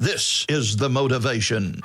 This is the motivation.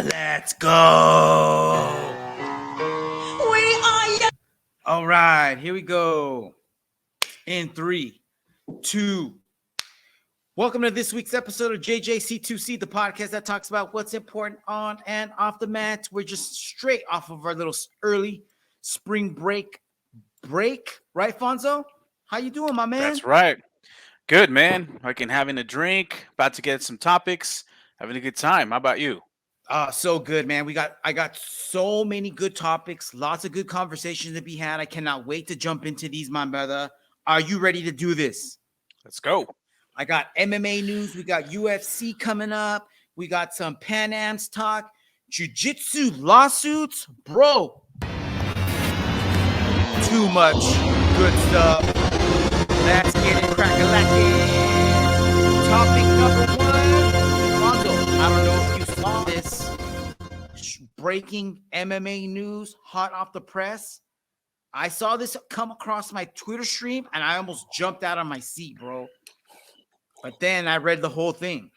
Let's go. All right, here we go. In 3, 2. Welcome to this week's episode of JJC2C, the podcast that talks about what's important on and off the mat. We're just straight off of our little early spring break, right, Fonzo? How you doing, my man? That's right. Good, man. Fucking having a drink, about to get some topics, having a good time. How about you? So good, man. I got so many good topics, lots of good conversations to be had. I cannot wait to jump into these, my brother. Are you ready to do this? Let's go. I got MMA news. We got UFC coming up. We got some Pan Ams talk, jiu-jitsu lawsuits. Bro, too much good stuff. Let's get it crack-a-lacking. Topic number 1. Fonzo, I don't know if you saw this. Breaking MMA news, hot off the press. I saw this come across my Twitter stream, and I almost jumped out of my seat, bro. But then I read the whole thing.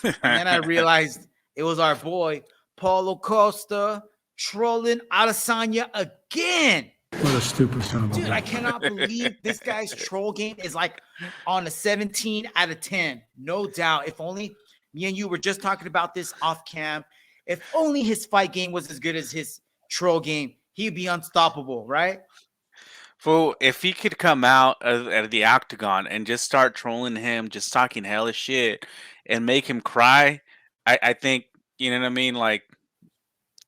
And then I realized it was our boy, Paulo Costa, trolling Adesanya again. What a stupid son of a Dude, I cannot believe this guy's troll game is like on a 17 out of 10. No doubt. If only me and you were just talking about this off cam. If only his fight game was as good as his troll game, he'd be unstoppable, right? Fool, if he could come out of the octagon and just start trolling him, just talking hellish shit, and make him cry, I think, you know what I mean? Like,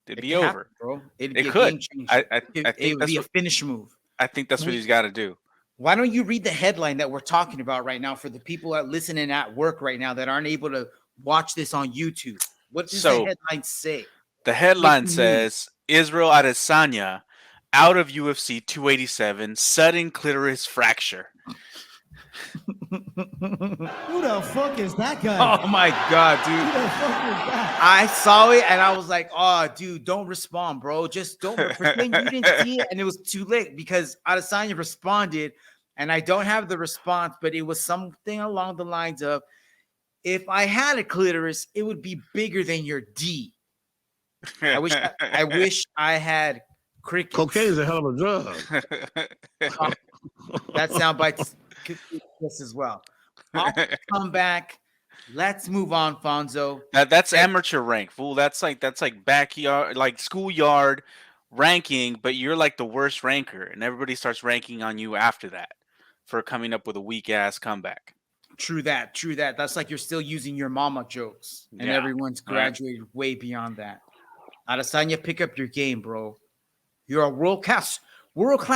it'd be over. Happen, bro. It'd It be a could. game changer. I think It would be a finish move. I think that's what he's got to do. Why don't you read the headline that we're talking about right now for the people that are listening at work right now that aren't able to watch this on YouTube? What does the headline say? The headline says, Israel Adesanya out of UFC 287, sudden clitoris fracture. Who the fuck is that guy? Oh my God, dude. Who the fuck is that? I saw it and I was like, oh, dude, don't respond, bro. Just don't pretend you didn't see it. And it was too late because Adesanya responded and I don't have the response, but it was something along the lines of, if I had a clitoris, it would be bigger than your D. I wish I had crickets. Cocaine is a hell of a drug. That soundbite this as well. I'll come back. Let's move on, Fonzo. That's amateur rank, fool. That's like backyard, like schoolyard ranking, but you're like the worst ranker, and everybody starts ranking on you after that for coming up with a weak ass comeback. True that. That's like you're still using your mama jokes, and everyone's graduated way beyond that. Adesanya, pick up your game, bro. You're a world class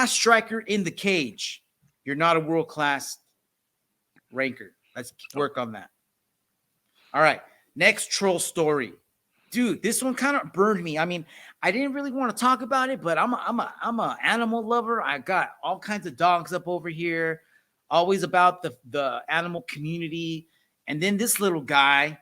striker in the cage. You're not a world class ranker. Let's work on that. All right. Next troll story. Dude, this one kind of burned me. I mean, I didn't really want to talk about it, but I'm a animal lover. I got all kinds of dogs up over here, always about the animal community. And then this little guy,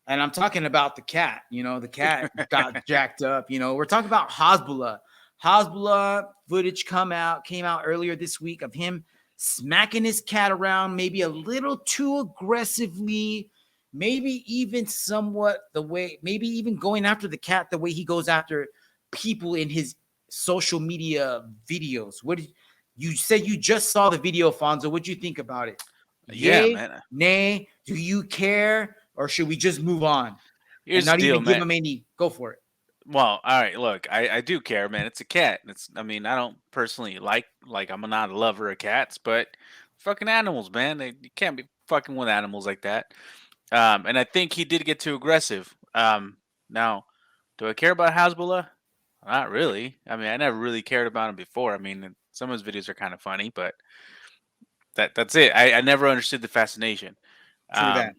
and I'm talking about the cat, the cat got jacked up. We're talking about Hasbullah. Hasbullah footage came out earlier this week of him smacking his cat around, maybe a little too aggressively, maybe even maybe even going after the cat the way he goes after people in his social media videos. What did you said you just saw the video, Fonzo? What'd you think about it? Yeah, Yay, man. nay, do you care, or should we just move on? Here's and not the deal, even give him any. Go for it. Well, all right. Look, I do care, man. It's a cat. I mean, I don't personally like I'm not a lover of cats, but fucking animals, man. You can't be fucking with animals like that. And I think he did get too aggressive. Now, do I care about Hasbullah? Not really. I mean, I never really cared about him before. I mean, some of his videos are kind of funny, but that's it. I never understood the fascination. True that.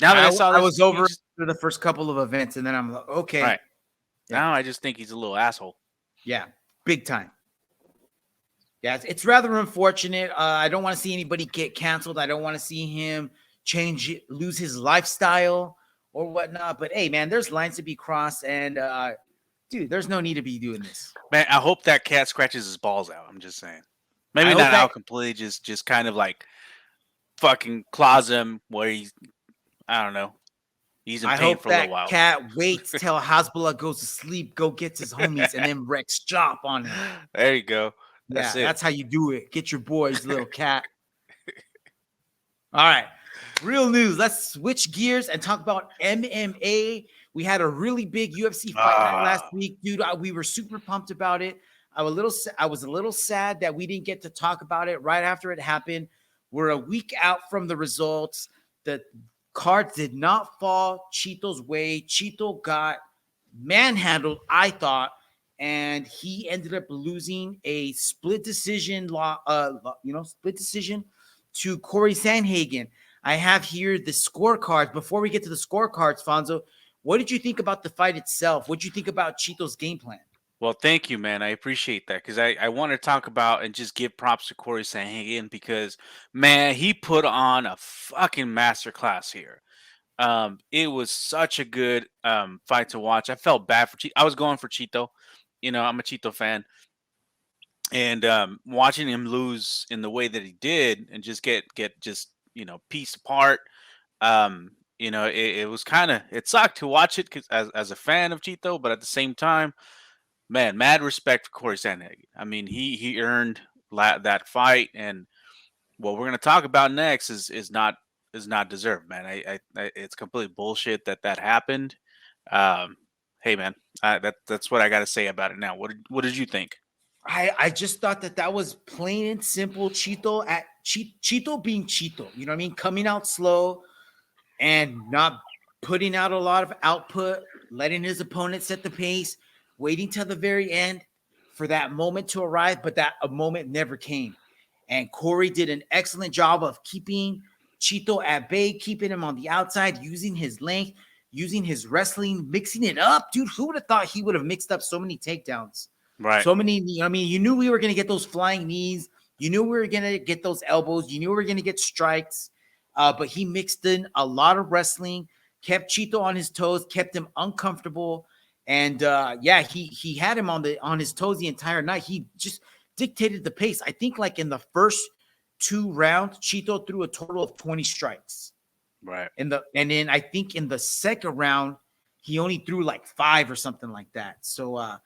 Now that I saw this, I was over the first couple of events, and then I'm like, okay. Right. Yeah. Now I just think he's a little asshole. Yeah, big time. Yeah, it's rather unfortunate. I don't want to see anybody get canceled. I don't want to see him lose his lifestyle or whatnot. But hey, man, there's lines to be crossed, and dude, there's no need to be doing this. Man, I hope that cat scratches his balls out. I'm just saying. Maybe not out completely, just kind of like fucking claws him where he's, I don't know. He's in pain for a little while. Cat waits till Hasbullah goes to sleep, gets his homies, and then wrecks chop on him. There you go. That's how you do it. Get your boy's little cat. All right. Real news. Let's switch gears and talk about MMA. We had a really big UFC fight night last week, dude. We were super pumped about it. I was a little sad that we didn't get to talk about it right after it happened. We're a week out from the results. The cards did not fall Chito's way. Chito got manhandled, I thought, and he ended up losing a split decision to Corey Sandhagen. I have here the scorecards. Before we get to the scorecards, Fonzo, what did you think about the fight itself? What did you think about Chito's game plan? Well, thank you, man. I appreciate that because I want to talk about and just give props to Corey Sandhagen because, man, he put on a fucking masterclass here. It was such a good fight to watch. I felt bad for Chito. I was going for Chito. I'm a Chito fan. And watching him lose in the way that he did and just get just, pieced apart, it was it sucked to watch it as a fan of Chito, but at the same time, man, mad respect for Corey Sandhagen. I mean, he earned that fight, and what we're gonna talk about next is not deserved, man. It's completely bullshit that happened. Hey, man, that's what I got to say about it now. What did you think? I just thought that was plain and simple Chito being Chito. You know what I mean? Coming out slow and not putting out a lot of output, letting his opponent set the pace, waiting till the very end for that moment to arrive, but that a moment never came. And Corey did an excellent job of keeping Chito at bay, keeping him on the outside, using his length, using his wrestling, mixing it up. Dude, who would have thought he would have mixed up so many takedowns? Right. So many, you knew we were going to get those flying knees. You knew we were going to get those elbows. You knew we were going to get strikes. But he mixed in a lot of wrestling, kept Chito on his toes, kept him uncomfortable. And he had him on his toes the entire night. He just dictated the pace. I think like in the first 2 rounds, Chito threw a total of 20 strikes. Right. And then I think in the second round, he only threw like 5 or something like that. So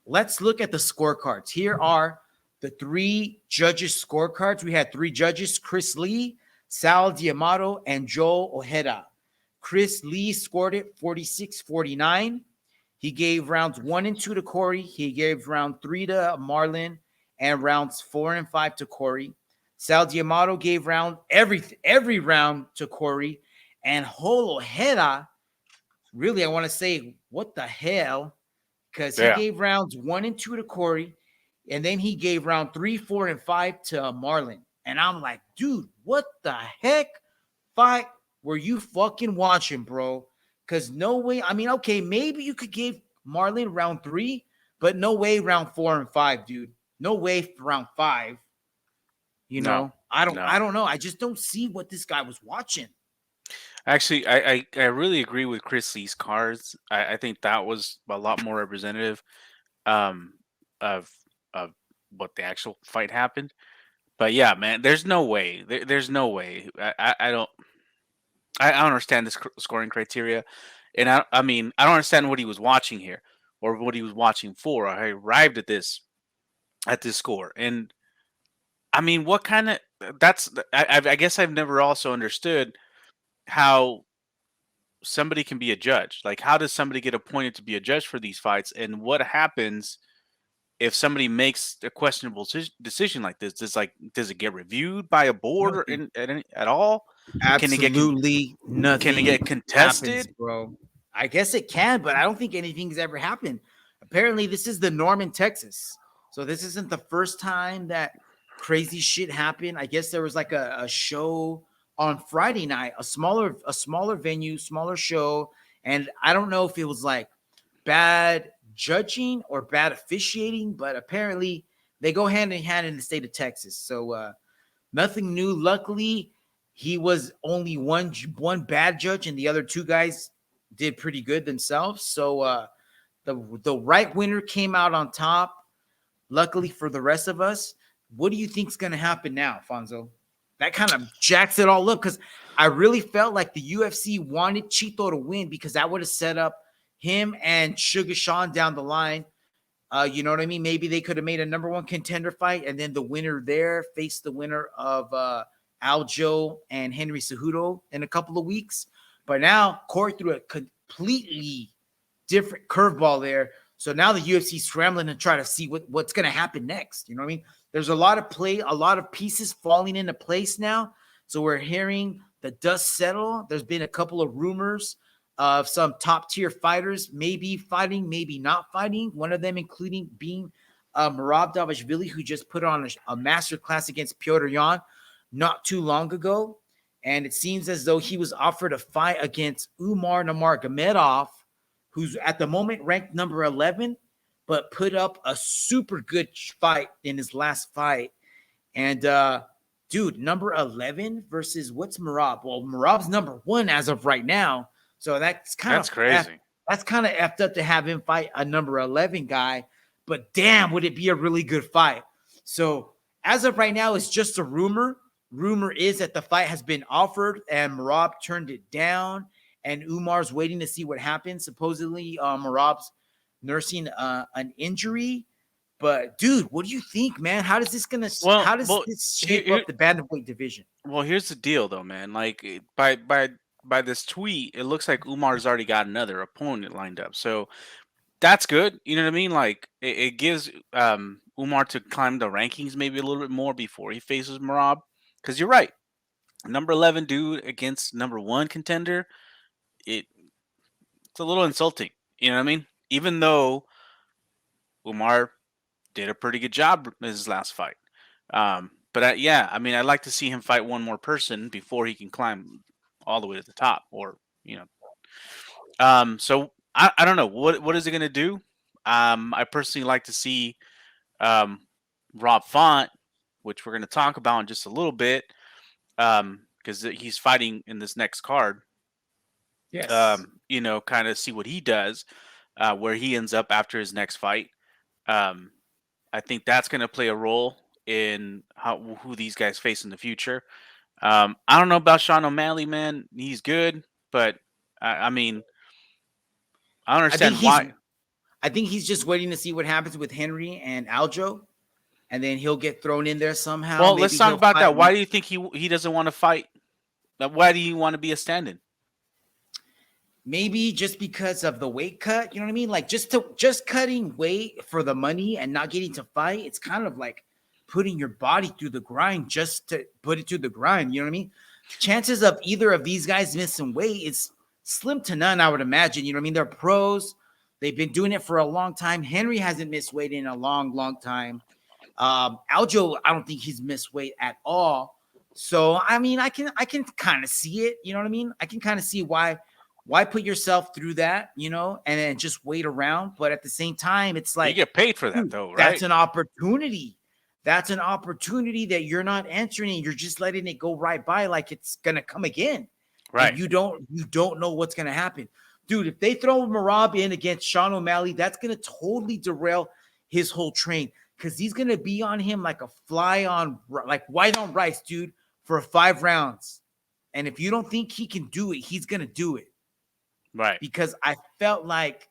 let's look at the scorecards. Here are the 3 judges' scorecards. We had 3 judges: Chris Lee, Sal D'Amato, and Joe Ojeda. Chris Lee scored it 46-49. He gave rounds 1 and 2 to Corey. He gave round 3 to Marlon, and rounds 4 and 5 to Corey. Sal D'Amato gave every round to Corey, and Ojeda, really, I want to say, what the hell? Because he gave rounds 1 and 2 to Corey, and then he gave round 3, 4, and 5 to Marlon. And I'm like, dude, what the heck? Fight were you fucking watching, bro? Because no way. I mean, okay, maybe you could give Marlon round 3, but no way round 4 and 5, dude. No way for round 5. You know, No, I don't no. know. I just don't see what this guy was watching. Actually, I really agree with Chris Lee's cards. I think that was a lot more representative um, of what the actual fight happened. But yeah, man, there's no way. There's no way. I don't. I don't understand this scoring criteria, and I mean I don't understand what he was watching here or what he was watching for. I arrived at this score, and I mean, what kind of that's I guess I've never also understood how somebody can be a judge. Like, how does somebody get appointed to be a judge for these fights, and what happens if somebody makes a questionable decision like this? Does it get reviewed by a board or at all? Absolutely Can it nothing get happens, contested? bro. I guess it can, but I don't think anything's ever happened. Apparently, this is the norm in Texas. So this isn't the first time that crazy shit happened. I guess there was like a show on Friday night, a smaller venue, smaller show. And I don't know if it was like bad judging or bad officiating, but apparently they go hand in hand in the state of Texas. So nothing new. Luckily, he was only one bad judge, and the other 2 guys did pretty good themselves. So the right winner came out on top. Luckily for the rest of us, what do you think's going to happen now, Fonzo? That kind of jacks it all up because I really felt like the UFC wanted Chito to win because that would have set up him and Sugar Sean down the line. You know what I mean? Maybe they could have made a number 1 contender fight, and then the winner there faced the winner of Aljo and Henry Cejudo in a couple of weeks. But now Corey threw a completely different curveball there. So now the UFC scrambling to try to see what's going to happen next. You know what I mean? There's a lot of pieces falling into place now. So we're hearing the dust settle. There's been a couple of rumors of some top tier fighters maybe fighting, maybe not fighting. One of them including being Merab Davashvili, who just put on a master class against Piotr Yan not too long ago. And it seems as though he was offered a fight against Umar Nurmagomedov, who's at the moment ranked number 11, but put up a super good fight in his last fight. And dude, number 11 versus what's Merab? Well, Merab's number 1 as of right now. So that's Crazy. That's kind of effed up to have him fight a number 11 guy. But damn, would it be a really good fight? So as of right now, it's just a rumor. Rumor is that the fight has been offered and Merab turned it down. And Umar's waiting to see what happens. Supposedly, Merab's nursing an injury. But dude, what do you think, man? How does this this shape up the bantamweight division? Well, here's the deal, though, man. Like by this tweet, it looks like Umar's already got another opponent lined up. So that's good. You know what I mean? Like it gives Umar to climb the rankings maybe a little bit more before he faces Merab. Because you're right, number 11 dude against number 1 contender. It's a little insulting. You know what I mean? Even though Umar did a pretty good job in his last fight. But yeah, I mean, I'd like to see him fight one more person before he can climb all the way to the top, or So I don't know what is it going to do. I personally like to see Rob Font, which we're going to talk about in just a little bit, because he's fighting in this next card. Yes. Kind of see what he does, where he ends up after his next fight. I think that's going to play a role in who these guys face in the future. I don't know about Sean O'Malley, man. He's good, but I mean, I don't understand why. I think he's just waiting to see what happens with Henry and Aljo, and then he'll get thrown in there somehow. Well, let's talk about that. Why do you think he doesn't want to fight? Why do you want to be a stand-in? Maybe just because of the weight cut, you know what I mean? Like just cutting weight for the money and not getting to fight. It's kind of like putting your body through the grind just to put it through the grind. You know what I mean? Chances of either of these guys missing weight is slim to none, I would imagine. You know what I mean? They're pros. They've been doing it for a long time. Henry hasn't missed weight in a long, long time. Aljo, I don't think he's missed weight at all. So I mean, I can kind of see it. You know what I mean? I can kind of see why put yourself through that, you know, and then just wait around. But at the same time, it's like you get paid for that, though, right? That's an opportunity. That's an opportunity that you're not answering. You're just letting it go right by, like it's gonna come again. Right. And you don't know what's gonna happen, dude. If they throw Merab in against Sean O'Malley, that's gonna totally derail his whole train because he's gonna be on him like a fly on, like white on rice, dude, for 5 rounds. And if you don't think he can do it, he's gonna do it. Right. Because I felt like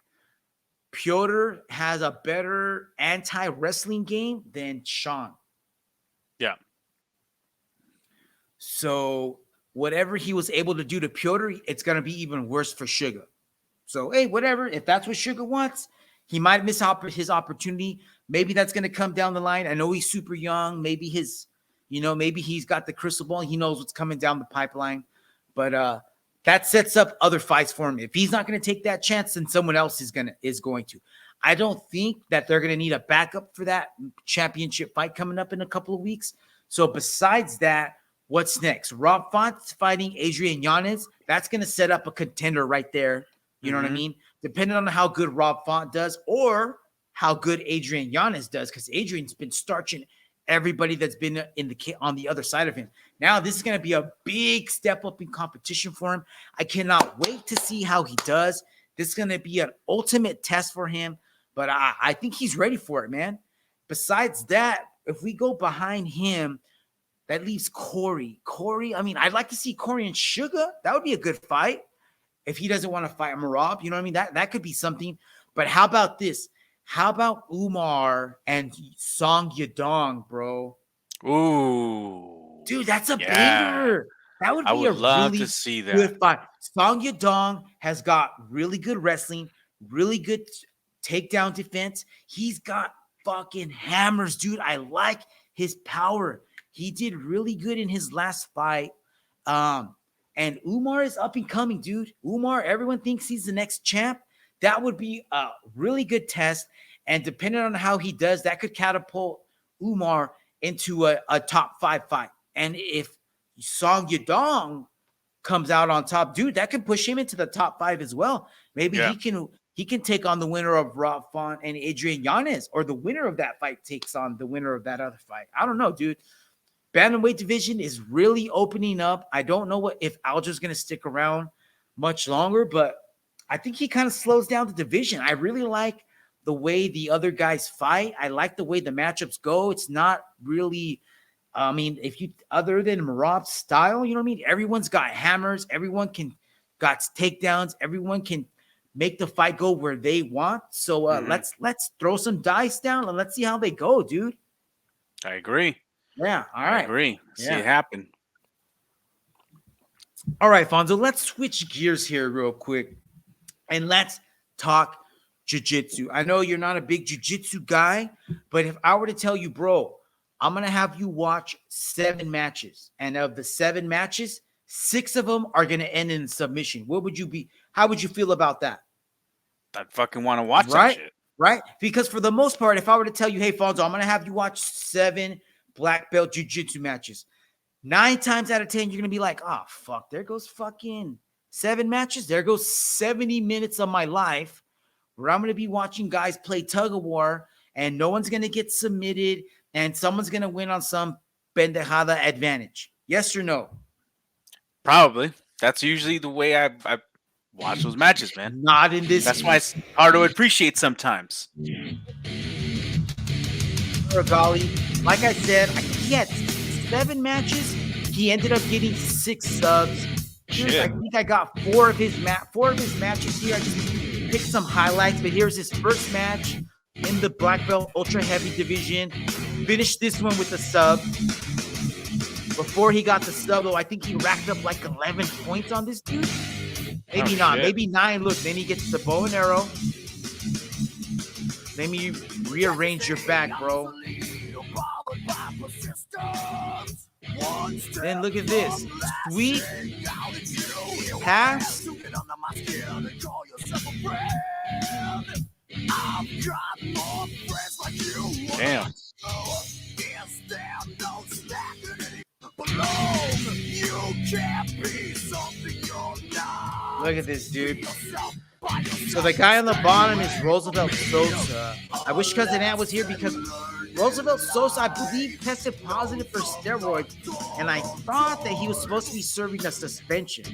Piotr has a better anti-wrestling game than Sean. Yeah. So whatever he was able to do to Piotr, it's going to be even worse for Sugar. So, hey, whatever. If that's what Sugar wants, he might miss his opportunity. Maybe that's going to come down the line. I know he's super young. Maybe maybe he's got the crystal ball. He knows what's coming down the pipeline. But that sets up other fights for him. If he's not going to take that chance, then someone else is going to. I don't think that they're going to need a backup for that championship fight coming up in a couple of weeks. So besides that, what's next? Rob Font's fighting Adrian Yanez. That's going to set up a contender right there. You know what I mean? Depending on how good Rob Font does or how good Adrian Yanez does, because Adrian's been starching everybody that's been on the other side of him. Now this is going to be a big step up in competition for him. I cannot wait to see how he does. This is going to be an ultimate test for him, but I think he's ready for it, man. Besides that, if we go behind him, that leaves Corey. I mean, I'd like to see Corey and Sugar. That would be a good fight if he doesn't want to fight Merab. You know what I mean? That could be something. But how about this? How about Umar and Song Yadong, bro? Ooh. Dude, that's a banger. That would be love to see that. Good fight. Song Yadong has got really good wrestling, really good takedown defense. He's got fucking hammers, dude. I like his power. He did really good in his last fight. And Umar is up and coming, dude. Umar, everyone thinks he's the next champ. That would be a really good test. And depending on how he does, that could catapult Umar into a top 5 fight. And if Song Yadong comes out on top, dude, that could push him into the top 5 as well. Maybe he can take on the winner of Rob Font and Adrian Yanez, or the winner of that fight takes on the winner of that other fight. I don't know, dude. Bantamweight division is really opening up. I don't know if Alger's going to stick around much longer, but I think he kind of slows down the division. I really like the way the other guys fight. I like the way the matchups go. It's not really, other than Merab's style, you know what I mean? Everyone's got hammers. Everyone got takedowns. Everyone can make the fight go where they want. So let's throw some dice down and let's see how they go, dude. I agree. Yeah, all right. I agree. See it happen. All right, Fonzo, let's switch gears here real quick and let's talk jiu-jitsu. I know you're not a big jiu-jitsu guy, but if I were to tell you, bro, I'm going to have you watch 7 matches, and of the 7 matches, 6 of them are going to end in submission. How would you feel about that? I'd fucking want to watch that shit. Right? Because for the most part, if I were to tell you, hey, Fonzo, I'm going to have you watch 7 black belt jiu-jitsu matches, 9 times out of 10, you're going to be like, oh, fuck, there goes fucking 7 matches. There goes 70 minutes of my life where I'm going to be watching guys play tug of war, and no one's going to get submitted, and someone's going to win on some pendejada advantage. Yes or no? Probably. That's usually the way I watch those matches, man. Not in this. That's why it's hard to appreciate sometimes. Meregali, like I said, he had 7 matches. He ended up getting 6 subs. I think I got 4 of his matches here. I just picked some highlights, but here's his first match in the black belt ultra heavy division. Finished this one with a sub. Before he got the sub, though, I think he racked up like 11 points on this dude. Maybe not. Shit. Maybe 9. Look, then he gets the bow and arrow. Let me rearrange your back, bro. Then look at this. Sweet pass. Damn. Look at this, dude. So the guy on the bottom is Roosevelt Sosa. I wish Cousin Ant was here because Roosevelt Sosa, I believe, tested positive for steroids, and I thought that he was supposed to be serving a suspension.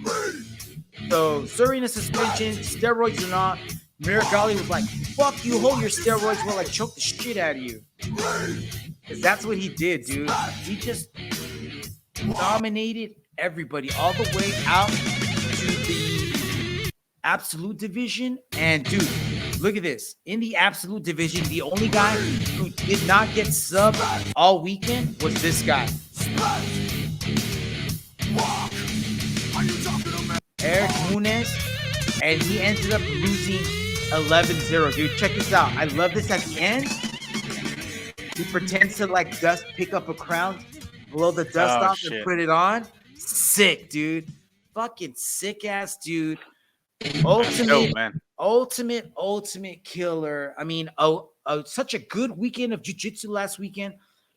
So serving a suspension, steroids or not, Meregali was like, fuck you, hold your steroids while I choke the shit out of you. Because that's what he did, dude. He just dominated everybody all the way out to the absolute division. And dude, look at this. In the absolute division, the only guy who did not get subbed all weekend was this guy. Eric Muniz, and he ended up losing 11-0. Dude, check this out. I love this at the end. He pretends to like pick up a crown, blow the dust off and put it on. Sick, dude. Fucking sick ass dude. Ultimate killer. I mean, such a good weekend of jiu-jitsu last weekend.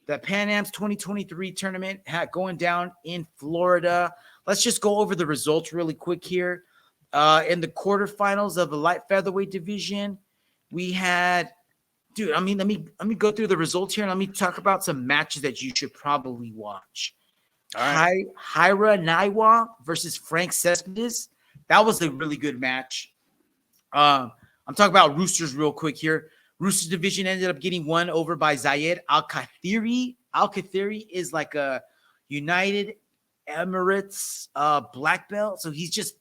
The Pan Ams 2023 tournament going down in Florida. Let's just go over the results really quick here. In the quarterfinals of the light featherweight division, we had, dude, I mean, let me go through the results here and let me talk about some matches that you should probably watch. All right. Hira Naiwa versus Frank Cespedes. That was a really good match. I'm talking about Roosters real quick here. Roosters division ended up getting won over by Zayed Al-Kathiri. Al-Kathiri is like a United Emirates black belt. So he's just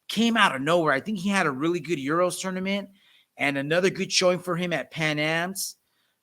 came out of nowhere. I think he had a really good Euros tournament and another good showing for him at Pan Ams.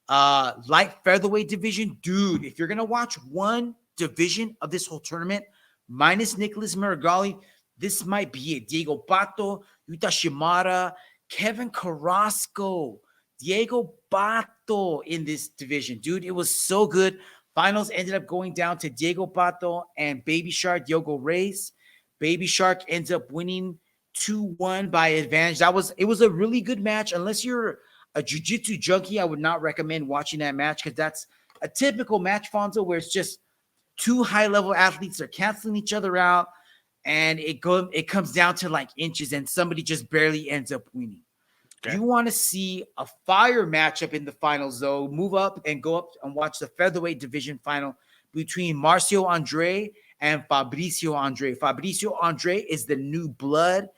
Light featherweight division. Dude, if you're going to watch one division of this whole tournament, minus Nicolas Meregali, this might be it. Diego Pato, Yuta Shimada, Kevin Carrasco, Diego Pato in this division. Dude, it was so good. Finals ended up going down to Diego Pato and Baby Shark Diogo Reis. Baby Shark ends up winning 2-1 by advantage. It was a really good match. Unless you're a jiu-jitsu junkie, I would not recommend watching that match because that's a typical match, Fonzo, where it's just two high-level athletes are canceling each other out, and it comes down to like inches, and somebody just barely ends up winning. Okay. You want to see a fire matchup in the finals, though, move up and go up and watch the featherweight division final between Marcio Andre and Fabricio Andre. Fabricio Andre is the new blood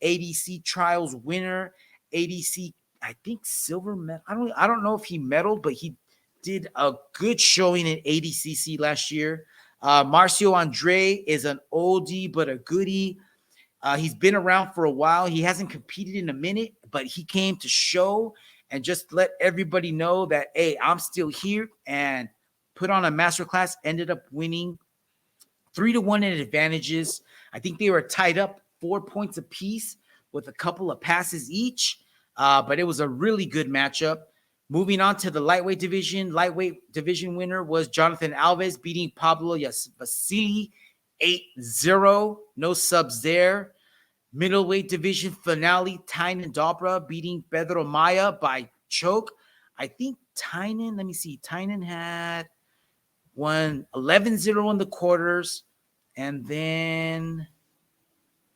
ADC trials winner. ADC, I think silver medal. I don't know if he medaled, but he did a good showing in ADCC last year. Marcio Andre is an oldie but a goodie. He's been around for a while. He hasn't competed in a minute, but he came to show and just let everybody know that, hey, I'm still here, and put on a masterclass. Ended up winning 3-1 in advantages. I think they were tied up 4 points apiece with a couple of passes each, but it was a really good matchup. Moving on to the lightweight division winner was Jonathan Alves beating Pablo Vasily 8-0. No subs there. Middleweight division finale, Tynan Dobra beating Pedro Maya by choke. I think Tynan, let me see. Tynan had won 11-0 in the quarters and then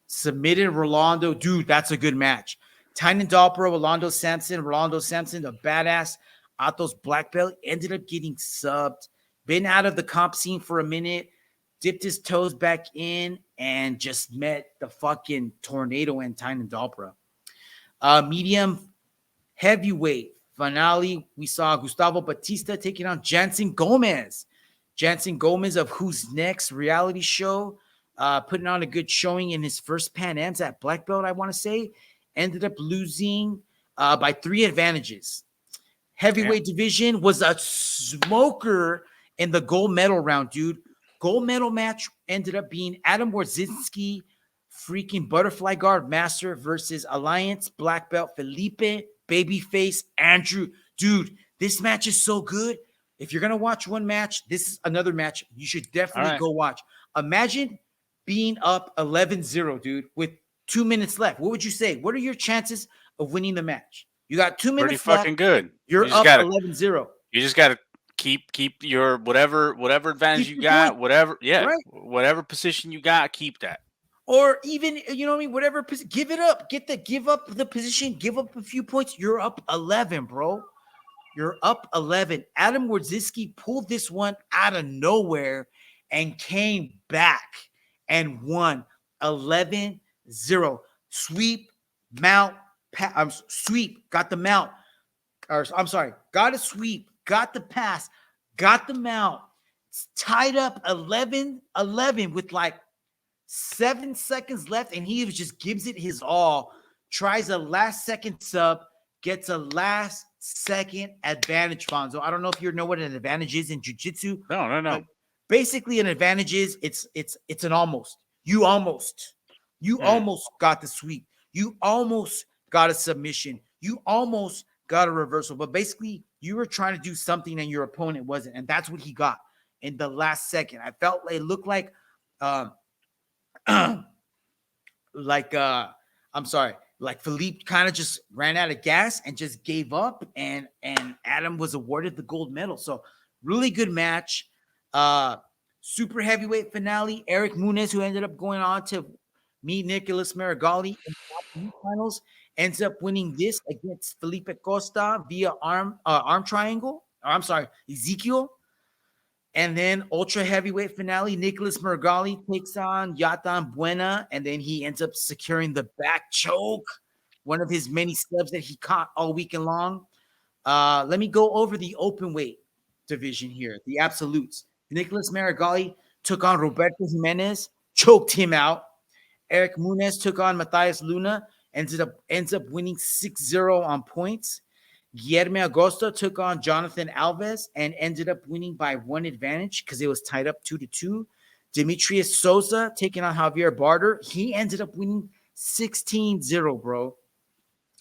submitted Rolando. Dude, that's a good match. Tynan Dobra, Rolando Sampson, the badass Atos black belt, ended up getting subbed. Been out of the comp scene for a minute, dipped his toes back in, and just met the fucking tornado and Tynan Dobra. Medium heavyweight finale, we saw Gustavo Batista taking on Jansen Gomez. Jansen Gomez of Who's Next reality show, putting on a good showing in his first Pan Ams at black belt, I want to say. Ended up losing by 3 advantages. Heavyweight division was a smoker in the gold medal round, dude. Gold medal match ended up being Adam Wardzinski, freaking butterfly guard master versus Alliance black belt Felipe Babyface Andrew. Dude, this match is so good. If you're going to watch one match, this is another match you should definitely go watch. Imagine being up 11-0, dude, with 2 minutes left. What would you say? What are your chances of winning the match? You got 2 minutes left. Pretty fucking good. You're up 11-0. You just got to keep your whatever advantage Keep you your got, point. whatever, Right. whatever position you got, keep that. Or even, you know what I mean, whatever, give it up. Give up the position, give up a few points. You're up 11, bro. You're up 11. Adam Wardzinski pulled this one out of nowhere and came back and won 11-0. Sweep, mount, sweep, got the mount. Or I'm sorry, got a sweep, got the pass, got the mount. It's tied up 11-11 with like 7 seconds left, and he just gives it his all. Tries a last second sub, gets a last second advantage, Fonzo. I don't know if you know what an advantage is in jiu-jitsu. No. Basically, an advantage is it's an almost. You almost got the sweep. You almost got a submission. You almost got a reversal. But basically, you were trying to do something and your opponent wasn't, and that's what he got in the last second. I felt like it looked like like Philippe kind of just ran out of gas and just gave up, and Adam was awarded the gold medal. So really good match. Super heavyweight finale. Eric Muniz, who ended up going on to meet Nicolas Meregali in the finals, ends up winning this against Felipe Costa via arm triangle. Or I'm sorry, Ezekiel. And then ultra heavyweight finale, Nicolas Meregali takes on Yatan Buena, and then he ends up securing the back choke, one of his many subs that he caught all weekend long. Let me go over the open weight division here, the absolutes. Nicolas Meregali took on Roberto Jimenez, choked him out. Eric Muniz took on Matthias Luna, ends up winning 6-0 on points. Guillermo Agosto took on Jonathan Alves and ended up winning by one advantage because it was tied up 2-2. Demetrius Souza taking on Javier Barter. He ended up winning 16-0, bro.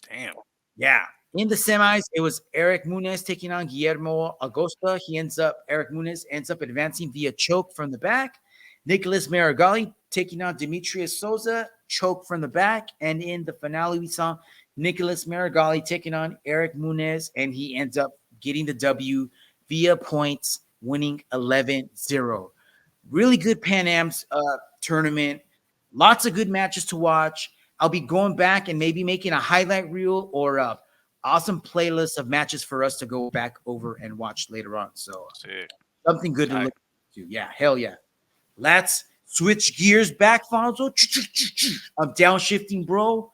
Damn. Yeah. In the semis, it was Eric Muniz taking on Guillermo Agosto. Eric Muniz ends up advancing via choke from the back. Nicolas Meregali taking on Demetrius Souza, choke from the back. And in the finale, we saw Nicolas Meregali taking on Eric Muniz, and he ends up getting the W via points, winning 11-0. Really good Pan Ams tournament. Lots of good matches to watch. I'll be going back and maybe making a highlight reel or a awesome playlist of matches for us to go back over and watch later on. So something good to look to. Yeah, hell yeah. Let's switch gears back, Fonzo. I'm downshifting, bro.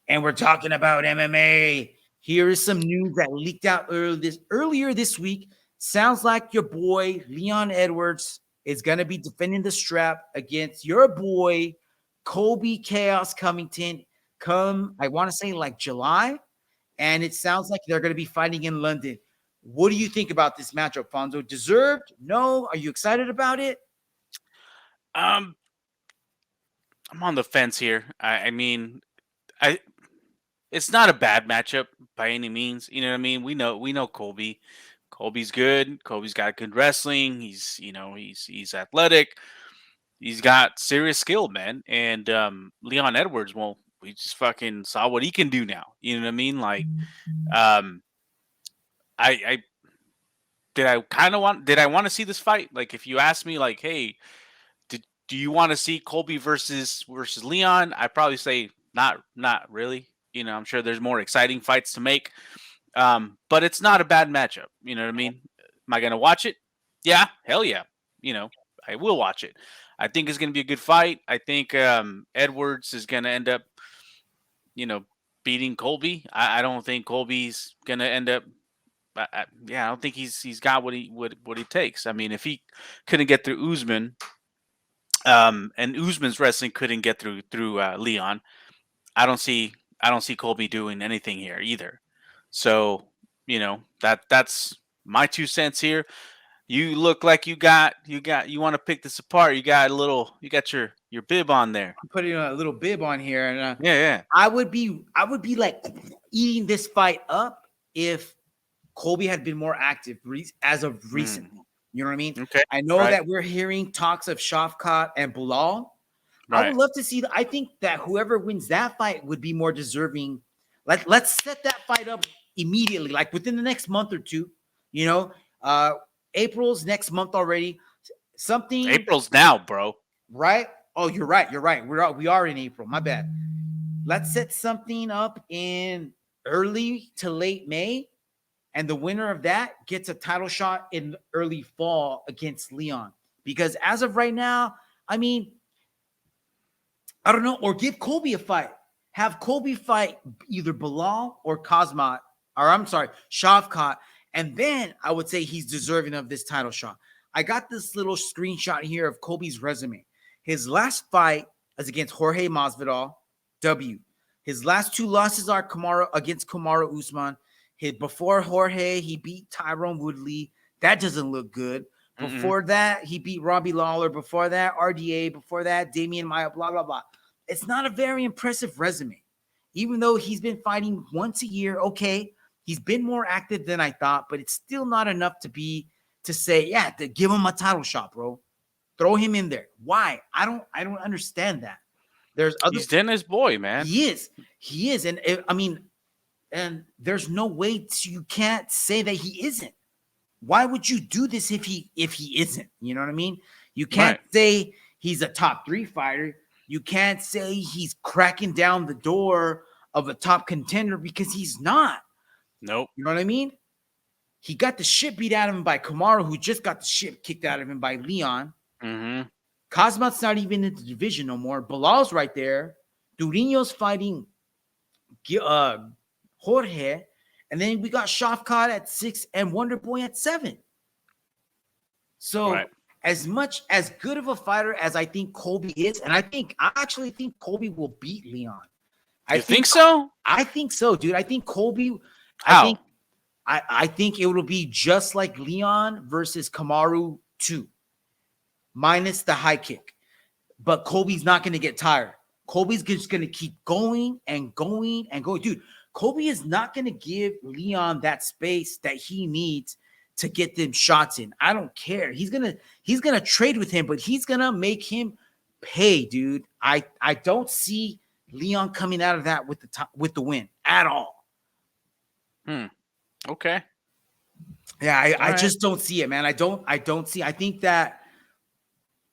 And we're talking about MMA. Here is some news that leaked out earlier this week. Sounds like your boy, Leon Edwards, is going to be defending the strap against your boy, Colby Chaos Covington, I want to say like July. And it sounds like they're going to be fighting in London. What do you think about this matchup, Fonzo? Deserved? No? Are you excited about it? I'm on the fence here. I mean, it's not a bad matchup by any means. You know what I mean? We know Colby. Colby's good. Colby's got good wrestling. He's athletic. He's got serious skill, man. And Leon Edwards, well, we just fucking saw what he can do now. You know what I mean? Like, did I want to see this fight? Like, if you ask me, like, hey, do you want to see Colby versus Leon? I'd probably say not really. You know, I'm sure there's more exciting fights to make. But it's not a bad matchup. You know what I mean? Am I going to watch it? Yeah. Hell yeah. You know, I will watch it. I think it's going to be a good fight. I think Edwards is going to end up, beating Colby. I don't think Colby's going to end up. I don't think he's got what he takes. I mean, if he couldn't get through Usman, and Usman's wrestling couldn't get through Leon, I don't see Colby doing anything here either. So, that's my 2 cents here. You look like you want to pick this apart. You got your bib on there. I'm putting a little bib on here, and yeah. I would be like eating this fight up if Colby had been more active as of recently. You know what I mean? Okay. I know that we're hearing talks of Shavkat and Bilal. Right. I would love to see. I think that whoever wins that fight would be more deserving. Let's set that fight up immediately, like within the next month or two. You know, April's next month already. Something April's now, bro. right? Oh, you're right. You're right. We are in April. My bad. Let's set something up in early to late May, and the winner of that gets a title shot in early fall against Leon. Because as of right now, I mean, I don't know, or give Colby a fight. Have Colby fight either Bilal or Kazmat, or I'm sorry, Shavkat, and then I would say he's deserving of this title shot. I got this little screenshot here of Colby's resume. His last fight is against Jorge Masvidal, W. His last 2 losses are against Kamaru Usman. Before Jorge, he beat Tyrone Woodley. That doesn't look good. Before that, he beat Robbie Lawler. Before that, RDA. Before that, Damian Maia, blah, blah, blah. It's not a very impressive resume. Even though he's been fighting once a year, okay, he's been more active than I thought, but it's still not enough to say, yeah, to give him a title shot, bro. Throw him in there. Why? I don't understand that. There's other. He's Dennis boy, man. He is, and I mean, and there's no way you can't say that he isn't. Why would you do this if he isn't? You know what I mean? You can't say he's a top 3 fighter. You can't say he's cracking down the door of a top contender because he's not. Nope. You know what I mean? He got the shit beat out of him by Kamaru, who just got the shit kicked out of him by Leon. Mm-hmm. Kazmat's not even in the division no more. Bilal's right there. Durinho's fighting Jorge. And then we got Shavkat at 6 and Wonder Boy at 7. So as much as good of a fighter as I think Colby is, and I actually think Colby will beat Leon. You think so? I think so, dude. I think Colby. How? I think it will be just like Leon versus Kamaru 2, minus the high kick. But Colby's not going to get tired. Colby's just going to keep going and going and going. Dude, Colby is not going to give Leon that space that he needs to get them shots in. I don't care. He's gonna trade with him, but he's gonna make him pay, dude. I don't see Leon coming out of that with the win at all. Okay. Yeah, I just don't see it, man. I don't see. I think that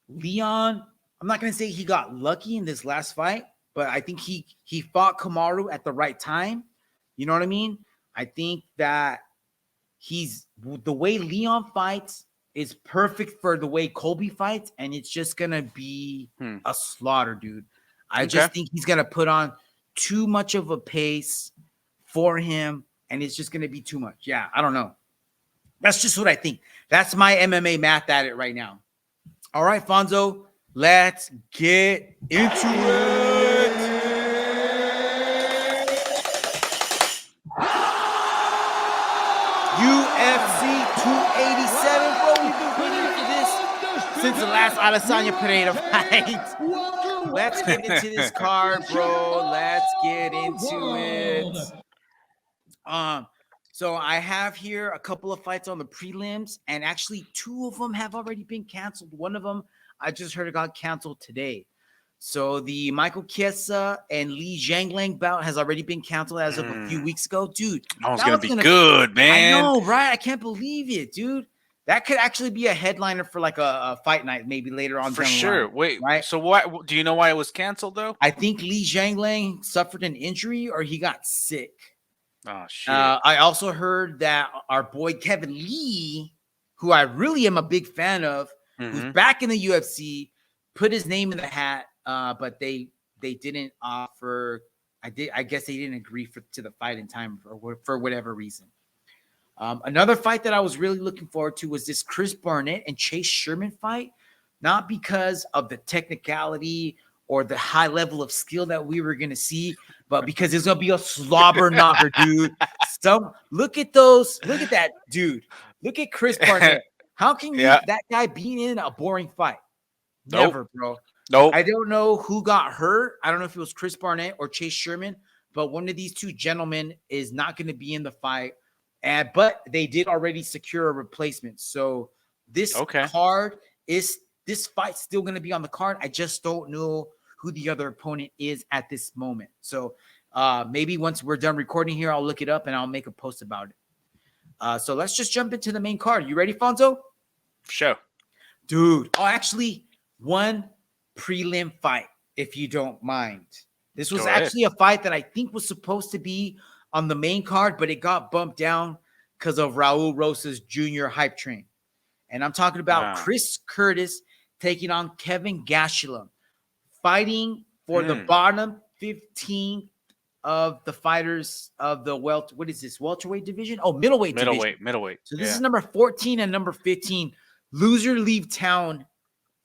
Leon, I'm not gonna say he got lucky in this last fight, but I think he fought Kamaru at the right time. You know what I mean? I think that the way Leon fights is perfect for the way Colby fights, and it's just gonna be a slaughter, dude. I just think he's gonna put on too much of a pace for him, and it's just gonna be too much. Yeah, I don't know. That's just what I think. That's my MMA math at it right now. All right, Fonzo, let's get into it. UFC 287, bro. We've been waiting for this since the last Adesanya Pereira fight. Let's get into this card, bro. Let's get into it. So I have here a couple of fights on the prelims, and actually 2 of them have already been canceled. One of them I just heard it got canceled today. So the Michael Chiesa and Li Zhanglang bout has already been canceled as of a few weeks ago. Dude, that was going to be good, man. I know, right? I can't believe it, dude. That could actually be a headliner for like a fight night maybe later on. For sure. Line, wait, right? So what? Do you know why it was canceled, though? I think Li Zhanglang suffered an injury or he got sick. Oh, shit. I also heard that our boy Kevin Lee, who I really am a big fan of, who's back in the UFC, put his name in the hat. But they didn't offer. I guess they didn't agree to the fight in time for whatever reason. Another fight that I was really looking forward to was this Chris Barnett and Chase Sherman fight, not because of the technicality or the high level of skill that we were gonna see, but because it's gonna be a slobber knocker, dude. Look at that, dude. Look at Chris Barnett. How can that guy be in a boring fight? Never, bro. Nope. I don't know who got hurt. I don't know if it was Chris Barnett or Chase Sherman, but one of these 2 gentlemen is not going to be in the fight. But they did already secure a replacement. So this card this fight's still going to be on the card. I just don't know who the other opponent is at this moment. So maybe once we're done recording here, I'll look it up and I'll make a post about it. So let's just jump into the main card. You ready, Fonzo? Show. Dude. Oh, actually, one prelim fight, if you don't mind. This was Go ahead. actually a fight that I think was supposed to be on the main card, but it got bumped down because of Raul Rosas Jr. hype train. And I'm talking about Wow. Chris Curtis taking on Kevin Gastelum, fighting for the bottom 15 of the fighters of the welterweight division? Oh, middleweight division. Middleweight. So this is number 14 and number 15. Loser leave town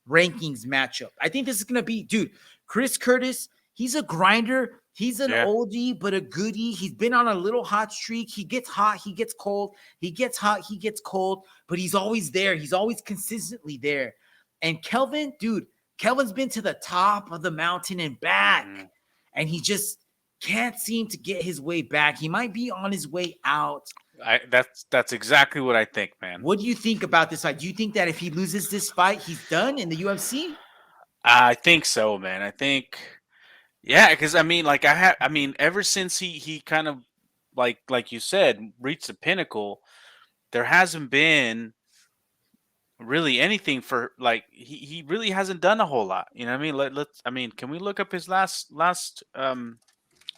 rankings matchup. I think this is going to be, dude, Chris Curtis, he's a grinder. He's an oldie, but a goodie. He's been on a little hot streak. He gets hot. He gets cold. He gets hot. He gets cold, but he's always there. He's always consistently there. And Kelvin, dude, Kelvin's been to the top of the mountain and back, and he just can't seem to get his way back. He might be on his way out. That's exactly what I think, man. What do you think about this fight? Do you think that if he loses this fight, he's done in the UFC? I think so, man. I think, yeah, because I mean, like ever since he kind of like you said, reached the pinnacle, there hasn't been really anything for he really hasn't done a whole lot. You know what I mean? Can we look up his last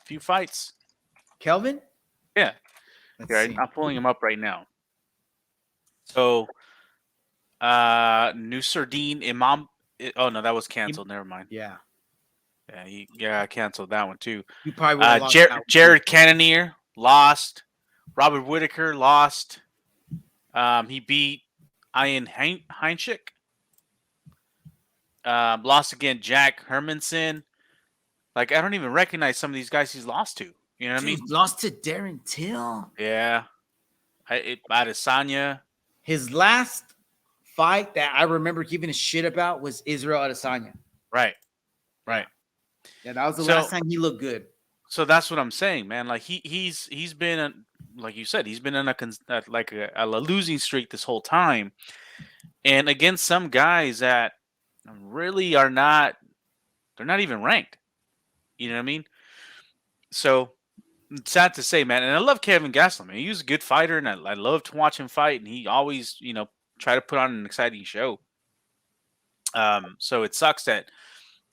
few fights? Kelvin? Yeah. Let's see. I'm pulling him up right now. So Nusardine Imam. Oh no, that was canceled. Never mind. Yeah. Yeah, I canceled that one too. You probably would have lost that one Jared Cannonier lost. Robert Whitaker lost. He beat Ian Heinchik. Lost again Jack Hermanson. Like, I don't even recognize some of these guys he's lost to. You know what I mean? Lost to Darren Till. Yeah. Adesanya. His last fight that I remember giving a shit about was Israel Adesanya. Right. Yeah, that was the last time he looked good. So that's what I'm saying, man. Like he's been like you said, he's been on a losing streak this whole time, and against some guys that really are not, they're not even ranked. You know what I mean? So it's sad to say, man. And I love Kevin Gastelum. Man. He was a good fighter, and I love to watch him fight. And he always, try to put on an exciting show. So it sucks that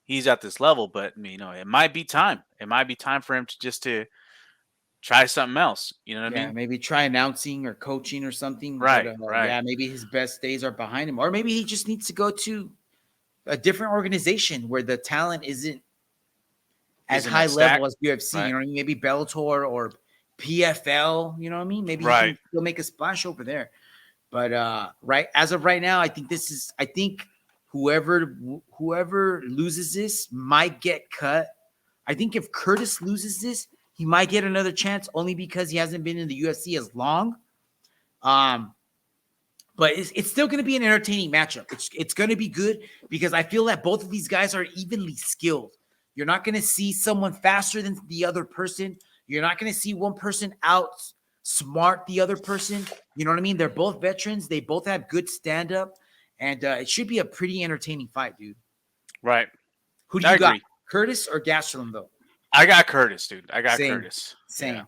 he's at this level, but it might be time. It might be time for him to try something else. You know what I mean? Maybe try announcing or coaching or something. Right. Yeah, maybe his best days are behind him, or maybe he just needs to go to a different organization where the talent isn't as high level as UFC. Right. You know what I mean? Maybe Bellator or PFL. You know what I mean? Maybe he can still make a splash over there. But as of right now, I think whoever loses this might get cut. I think if Curtis loses this, he might get another chance only because he hasn't been in the UFC as long. But it's still going to be an entertaining matchup. It's going to be good because I feel that both of these guys are evenly skilled. You're not going to see someone faster than the other person. You're not going to see one person outsmart the other person. You know what I mean? They're both veterans. They both have good stand-up. And it should be a pretty entertaining fight, dude. Right. Who do you got? Curtis or Gastelum, though? I got Curtis, dude. Curtis. Same.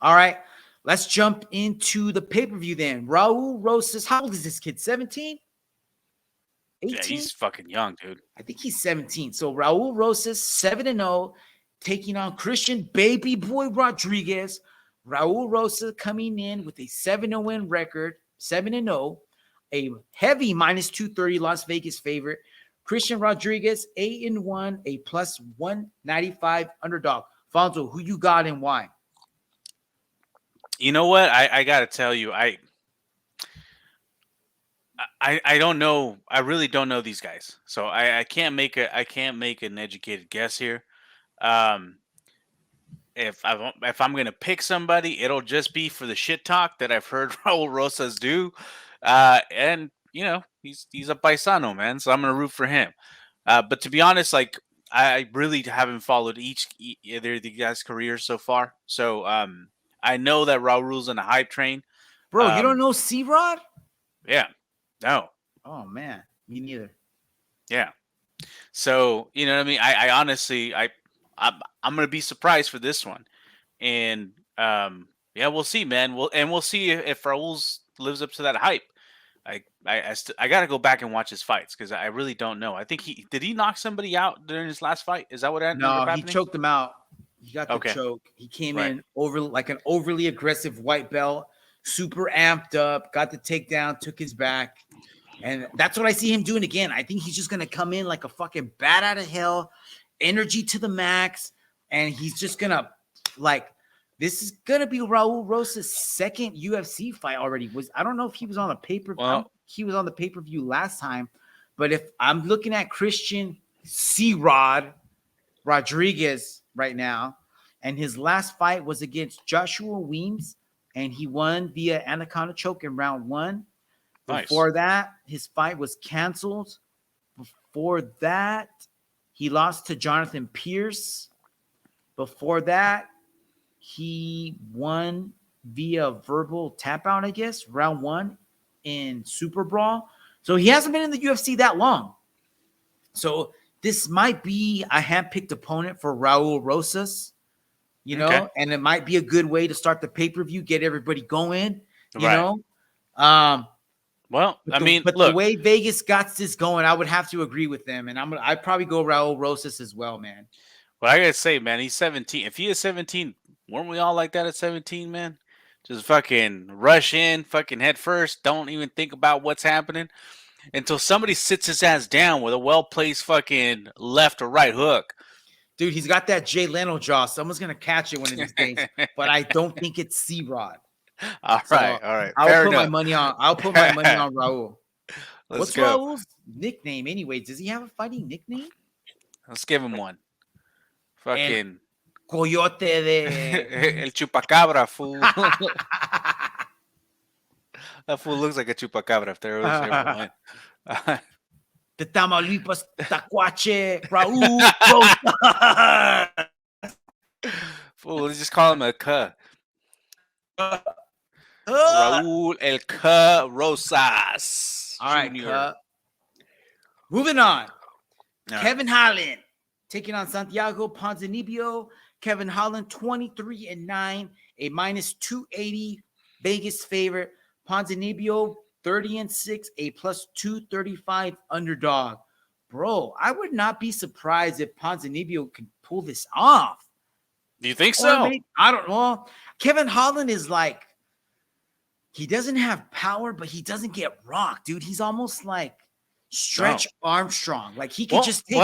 All right. Let's jump into the pay-per-view then. Raul Rosas. How old is this kid? 17? 18? Yeah, he's fucking young, dude. I think he's 17. So Raul Rosas, 7-0, taking on Christian Baby Boy Rodriguez. Raul Rosas coming in with a 7-0 win record, 7-0, a heavy minus 230 Las Vegas favorite. Christian Rodriguez, 8-1, a plus 195 underdog. Fonzo, who you got and why? You know what? I gotta tell you, I don't know. I really don't know these guys, so I can't make an educated guess here. If I'm gonna pick somebody, it'll just be for the shit talk that I've heard Raul Rosas do, and he's a paisano, man, so I'm gonna root for him. But to be honest, like I really haven't followed either of the guys' careers so far, so I know that Raul's on a hype train. Bro, you don't know C-Rod? Yeah. No. Oh, man. Me neither. Yeah. So, you know what I mean? I honestly, I'm going to be surprised for this one. And Yeah, we'll see, man. We'll see if Raul's lives up to that hype. I got to go back and watch his fights because I really don't know. I think he knock somebody out during his last fight. Is that what ended up No, he happening? choked him out. He got the Okay. choke. He came Right. in like an overly aggressive white belt, super amped up, got the takedown, took his back. And that's what I see him doing again. I think he's just going to come in like a fucking bat out of hell, energy to the max. And he's just going to this is going to be Raul Rosa's second UFC fight already. I don't know if he was on a pay-per-view. Well, He was on the pay-per-view last time. But if I'm looking at Christian C-Rod Rodriguez right now, and his last fight was against Joshua Weems, and he won via anaconda choke in round 1. Nice. Before that, his fight was canceled. Before that, he lost to Jonathan Pierce. Before that, he won via verbal tap out, I guess, round 1 in Super Brawl. So he hasn't been in the UFC that long. So this might be a hand-picked opponent for Raul Rosas, you know, Okay. and it might be a good way to start the pay-per-view, get everybody going, you Right. know. Well, But I mean, but look, the way Vegas got this going, I would have to agree with them, and I'd probably go Raul Rosas as well, man. what I gotta say, man, he's 17. If he is 17, weren't we all like that at 17, man? Just fucking rush in, fucking head first, don't even think about what's happening until somebody sits his ass down with a well-placed fucking left or right hook. Dude, he's got that Jay Leno jaw. Someone's gonna catch it one of these days, but I don't think it's C-Rod. All So, right, all right. I'll Fair put my enough. money on. I'll put my money on Raul. Let's What's go. Raul's nickname, anyways? Does he have a fighting nickname? Let's give him one. Fucking Coyote de. El Chupacabra, fool. That fool looks like a chupacabra if there was ever one. The Tamaulipas Tacuache, Raul Rosas. Fool, let's just call him a K. Uh, Raul El K Rosas. All right, Jr. cut. Moving on. All right. Kevin Holland taking on Santiago Ponzinibbio. Kevin Holland 23-9, a minus 280 Vegas favorite. Ponzinibbio 30-6, a plus 235 underdog. Bro, I would not be surprised if Ponzinibbio could pull this off. Do you think Or so? maybe- I don't know. Kevin Holland is like, he doesn't have power, but he doesn't get rocked, dude. He's almost like Stretch Armstrong. Like he can just take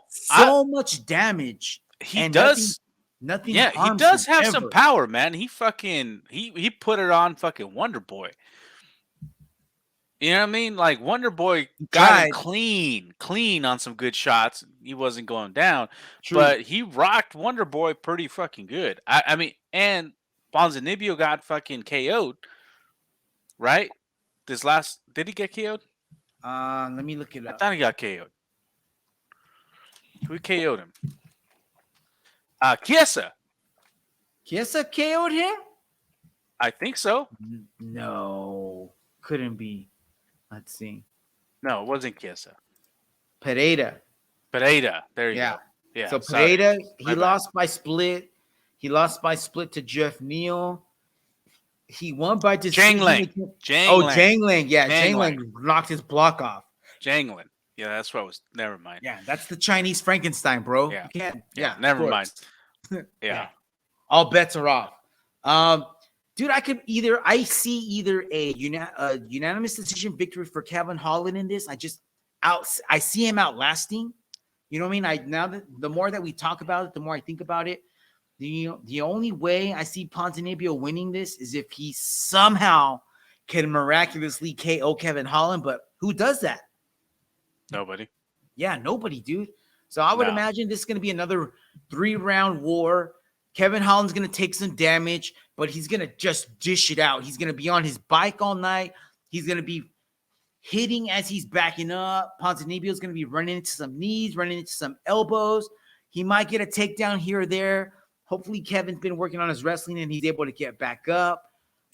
so much damage. He and does. Nothing. Yeah, he harms does him have ever. some power, man. He fucking he put it on fucking Wonder Boy. You know what I mean? Like Wonder Boy got him clean on some good shots. He wasn't going down, True. but he rocked Wonder Boy pretty fucking good. I mean, and Ponzinibbio got fucking KO'd, right? Did he get KO'd? Let me look it I up. thought he got KO'd. We KO'd him. Chiesa. Chiesa KO'd him? I think so. No, couldn't be. Let's see. No, it wasn't Chiesa. Pereira. Pereira. There you Yeah. go. Yeah. So sorry. Pereira, My he bad. lost by split. He lost by split to Jeff Neal. He won by decision. Jangling. Yeah, Jangling knocked his block off. Jangling. Yeah, that's what was. Never mind. Yeah, that's the Chinese Frankenstein, bro. Yeah. You can't. Yeah, Yeah, never of mind. course. Yeah. All bets are off. Dude, I see either a unanimous decision victory for Kevin Holland in this. I see him outlasting. You know what I mean? Now that the more that we talk about it, the more I think about it. The only way I see Ponzinibbio winning this is if he somehow can miraculously KO Kevin Holland. But who does that? Nobody. Yeah, nobody, dude. So I would No. imagine this is going to be another 3-round war. Kevin Holland's going to take some damage, but he's going to just dish it out. He's going to be on his bike all night. He's going to be hitting as he's backing up. Ponzinibbio is going to be running into some knees, running into some elbows. He might get a takedown here or there. Hopefully, Kevin's been working on his wrestling and he's able to get back up.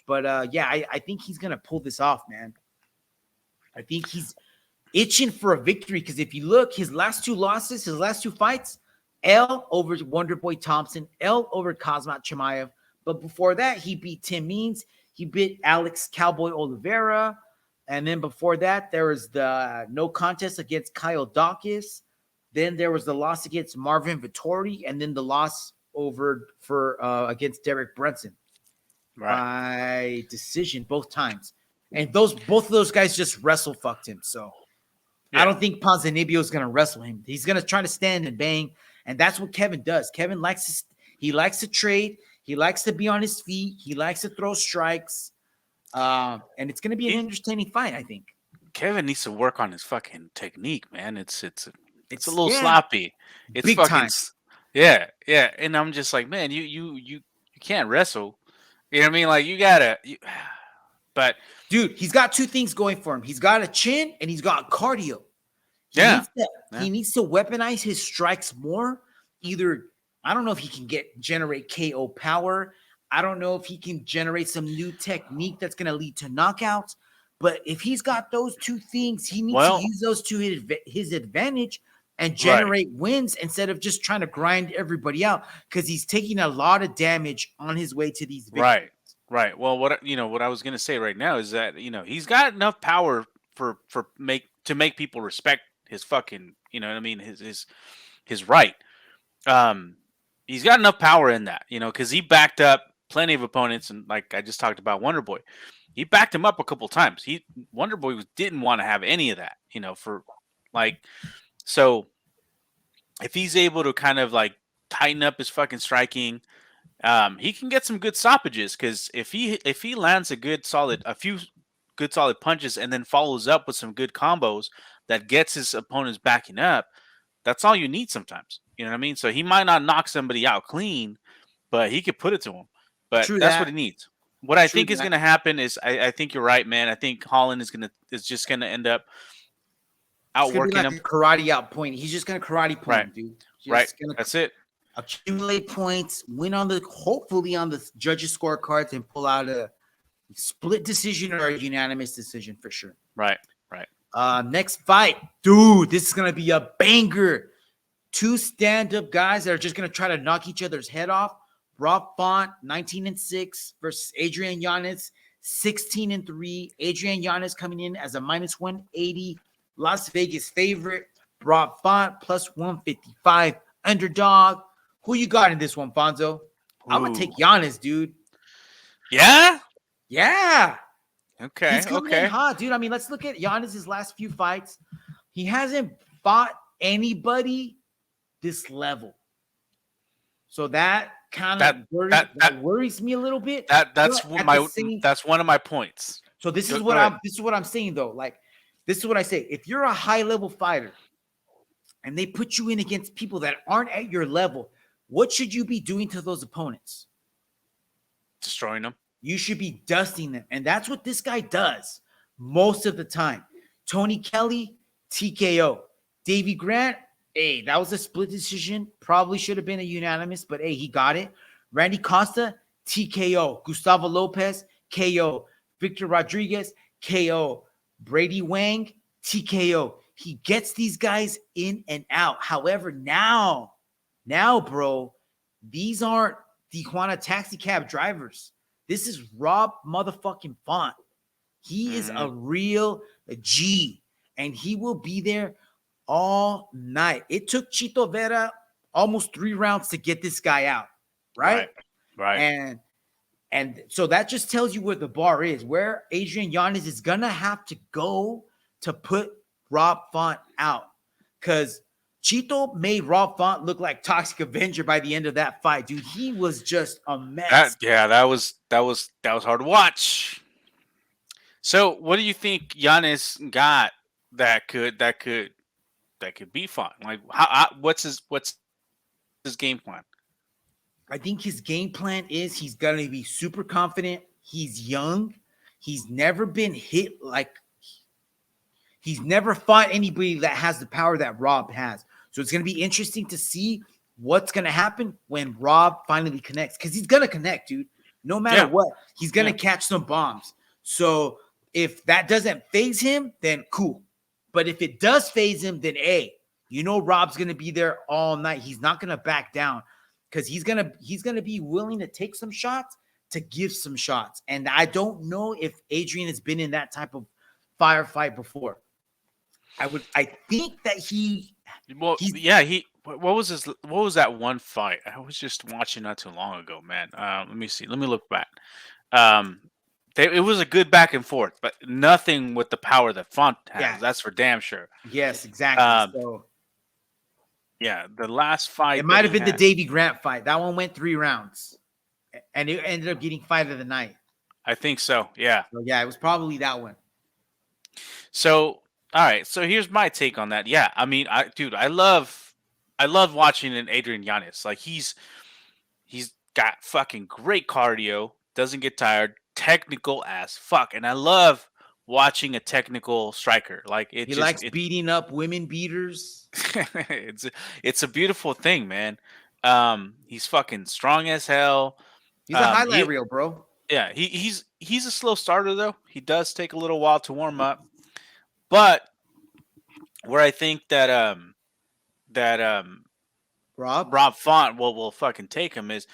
But yeah, I think he's going to pull this off, man. I think he's itching for a victory because if you look, his last two losses, his last two fights, L over Wonderboy Thompson, L over Kazmat Chimaev, But before that, he beat Tim Means. He beat Alex Cowboy Oliveira. And then before that, there was the no contest against Kyle Dawkins. Then there was the loss against Marvin Vittori, and then the loss against Derek Brunson by decision both times. And both of those guys just wrestle fucked him. So I don't think Ponzinibbio is going to wrestle him. He's going to try to stand and bang, and that's what Kevin does. Kevin likes to trade. He likes to be on his feet. He likes to throw strikes. And it's going to be an interesting fight, I think. Kevin needs to work on his fucking technique, man. It's a little sloppy. It's big fucking time. Yeah. And I'm just like, man, you can't wrestle. You know what I mean? Like you gotta. But dude, he's got two things going for him. He's got a chin and he's got cardio. He needs to weaponize his strikes more. Either I don't know if he can generate KO power. I don't know if he can generate some new technique that's going to lead to knockouts. But if he's got those two things, he needs to use those to his advantage and generate wins instead of just trying to grind everybody out, because he's taking a lot of damage on his way to these victories. Right. Well, what I was going to say right now is that he's got enough power to make people respect his fucking his right. He's got enough power in that because he backed up plenty of opponents, and like I just talked about Wonder Boy, he backed him up a couple times. Wonder Boy didn't want to have any of that, so if he's able to kind of like tighten up his fucking striking, he can get some good stoppages, because if he lands a few good solid punches and then follows up with some good combos that gets his opponents backing up, that's all you need sometimes. You know what I mean? So he might not knock somebody out clean, but he could put it to him. But that's what he needs. What I think is going to happen is, I think you're right, man. I think Holland is just going to end up outworking him. Karate out point. He's just going to karate point him, dude. That's it. Accumulate points, win hopefully on the judges' scorecards, and pull out a split decision or a unanimous decision for sure. Right. Next fight, dude. This is going to be a banger. Two stand-up guys that are just going to try to knock each other's head off. Rob Font, 19-6 versus Adrian Yanez, 16-3. Adrian Yanez coming in as a -180 Las Vegas favorite. Rob Font plus 155 underdog. Who you got in this one, Fonzo? I'm gonna take Yanez, dude. Yeah. Okay. He's coming in hot, dude. I mean, let's look at Yanez's last few fights. He hasn't fought anybody this level, so that kind of worries me a little bit. That's one of my points. So this is what I'm saying though. Like, this is what I say. If you're a high level fighter and they put you in against people that aren't at your level, what should you be doing to those opponents? Destroying them. You should be dusting them. And that's what this guy does most of the time. Tony Kelly, TKO. Davey Grant, hey, that was a split decision. Probably should have been a unanimous, but hey, he got it. Randy Costa, TKO. Gustavo Lopez, KO. Victor Rodriguez, KO. Brady Wang, TKO. He gets these guys in and out. However, now, bro, these aren't Tijuana taxi cab drivers. This is Rob motherfucking Font. He is a real G, and he will be there all night. It took Chito Vera almost 3 rounds to get this guy out, right? And so that just tells you where the bar is, where Adrian Yanez is going to have to go to put Rob Font out, because Chito made Rob Font look like Toxic Avenger by the end of that fight, dude. He was just a mess. That was hard to watch. So, what do you think Yanez got that could beat Font? Like, what's his game plan? I think his game plan is he's going to be super confident. He's young. He's never been hit he's never fought anybody that has the power that Rob has. So it's going to be interesting to see what's going to happen when Rob finally connects, because he's going to connect, dude. No matter what, he's going to catch some bombs. So if that doesn't phase him, then cool. But if it does phase him, then Rob's going to be there all night. He's not going to back down. because he's gonna be willing to take some shots to give some shots. And I don't know if Adrian has been in that type of firefight before. I think that what was that one fight? I was just watching not too long ago, man. Let me see. Let me look back. It was a good back and forth, but nothing with the power that Font has. Yeah. That's for damn sure. yes, exactly. So Yeah, the last fight. it might have been the Davy Grant fight. That one went 3 rounds, and it ended up getting fight of the night. I think so. Yeah. So yeah, it was probably that one. So all right. So here's my take on that. Yeah, I mean, I love watching an Adrian Yanez. Like he's got fucking great cardio, doesn't get tired, technical as fuck, and I love watching a technical striker. Like He likes beating up women beaters. it's a beautiful thing, man. He's fucking strong as hell. He's a highlight reel, bro. Yeah, he's a slow starter though. He does take a little while to warm up. But where I think that Rob Font will fucking take him is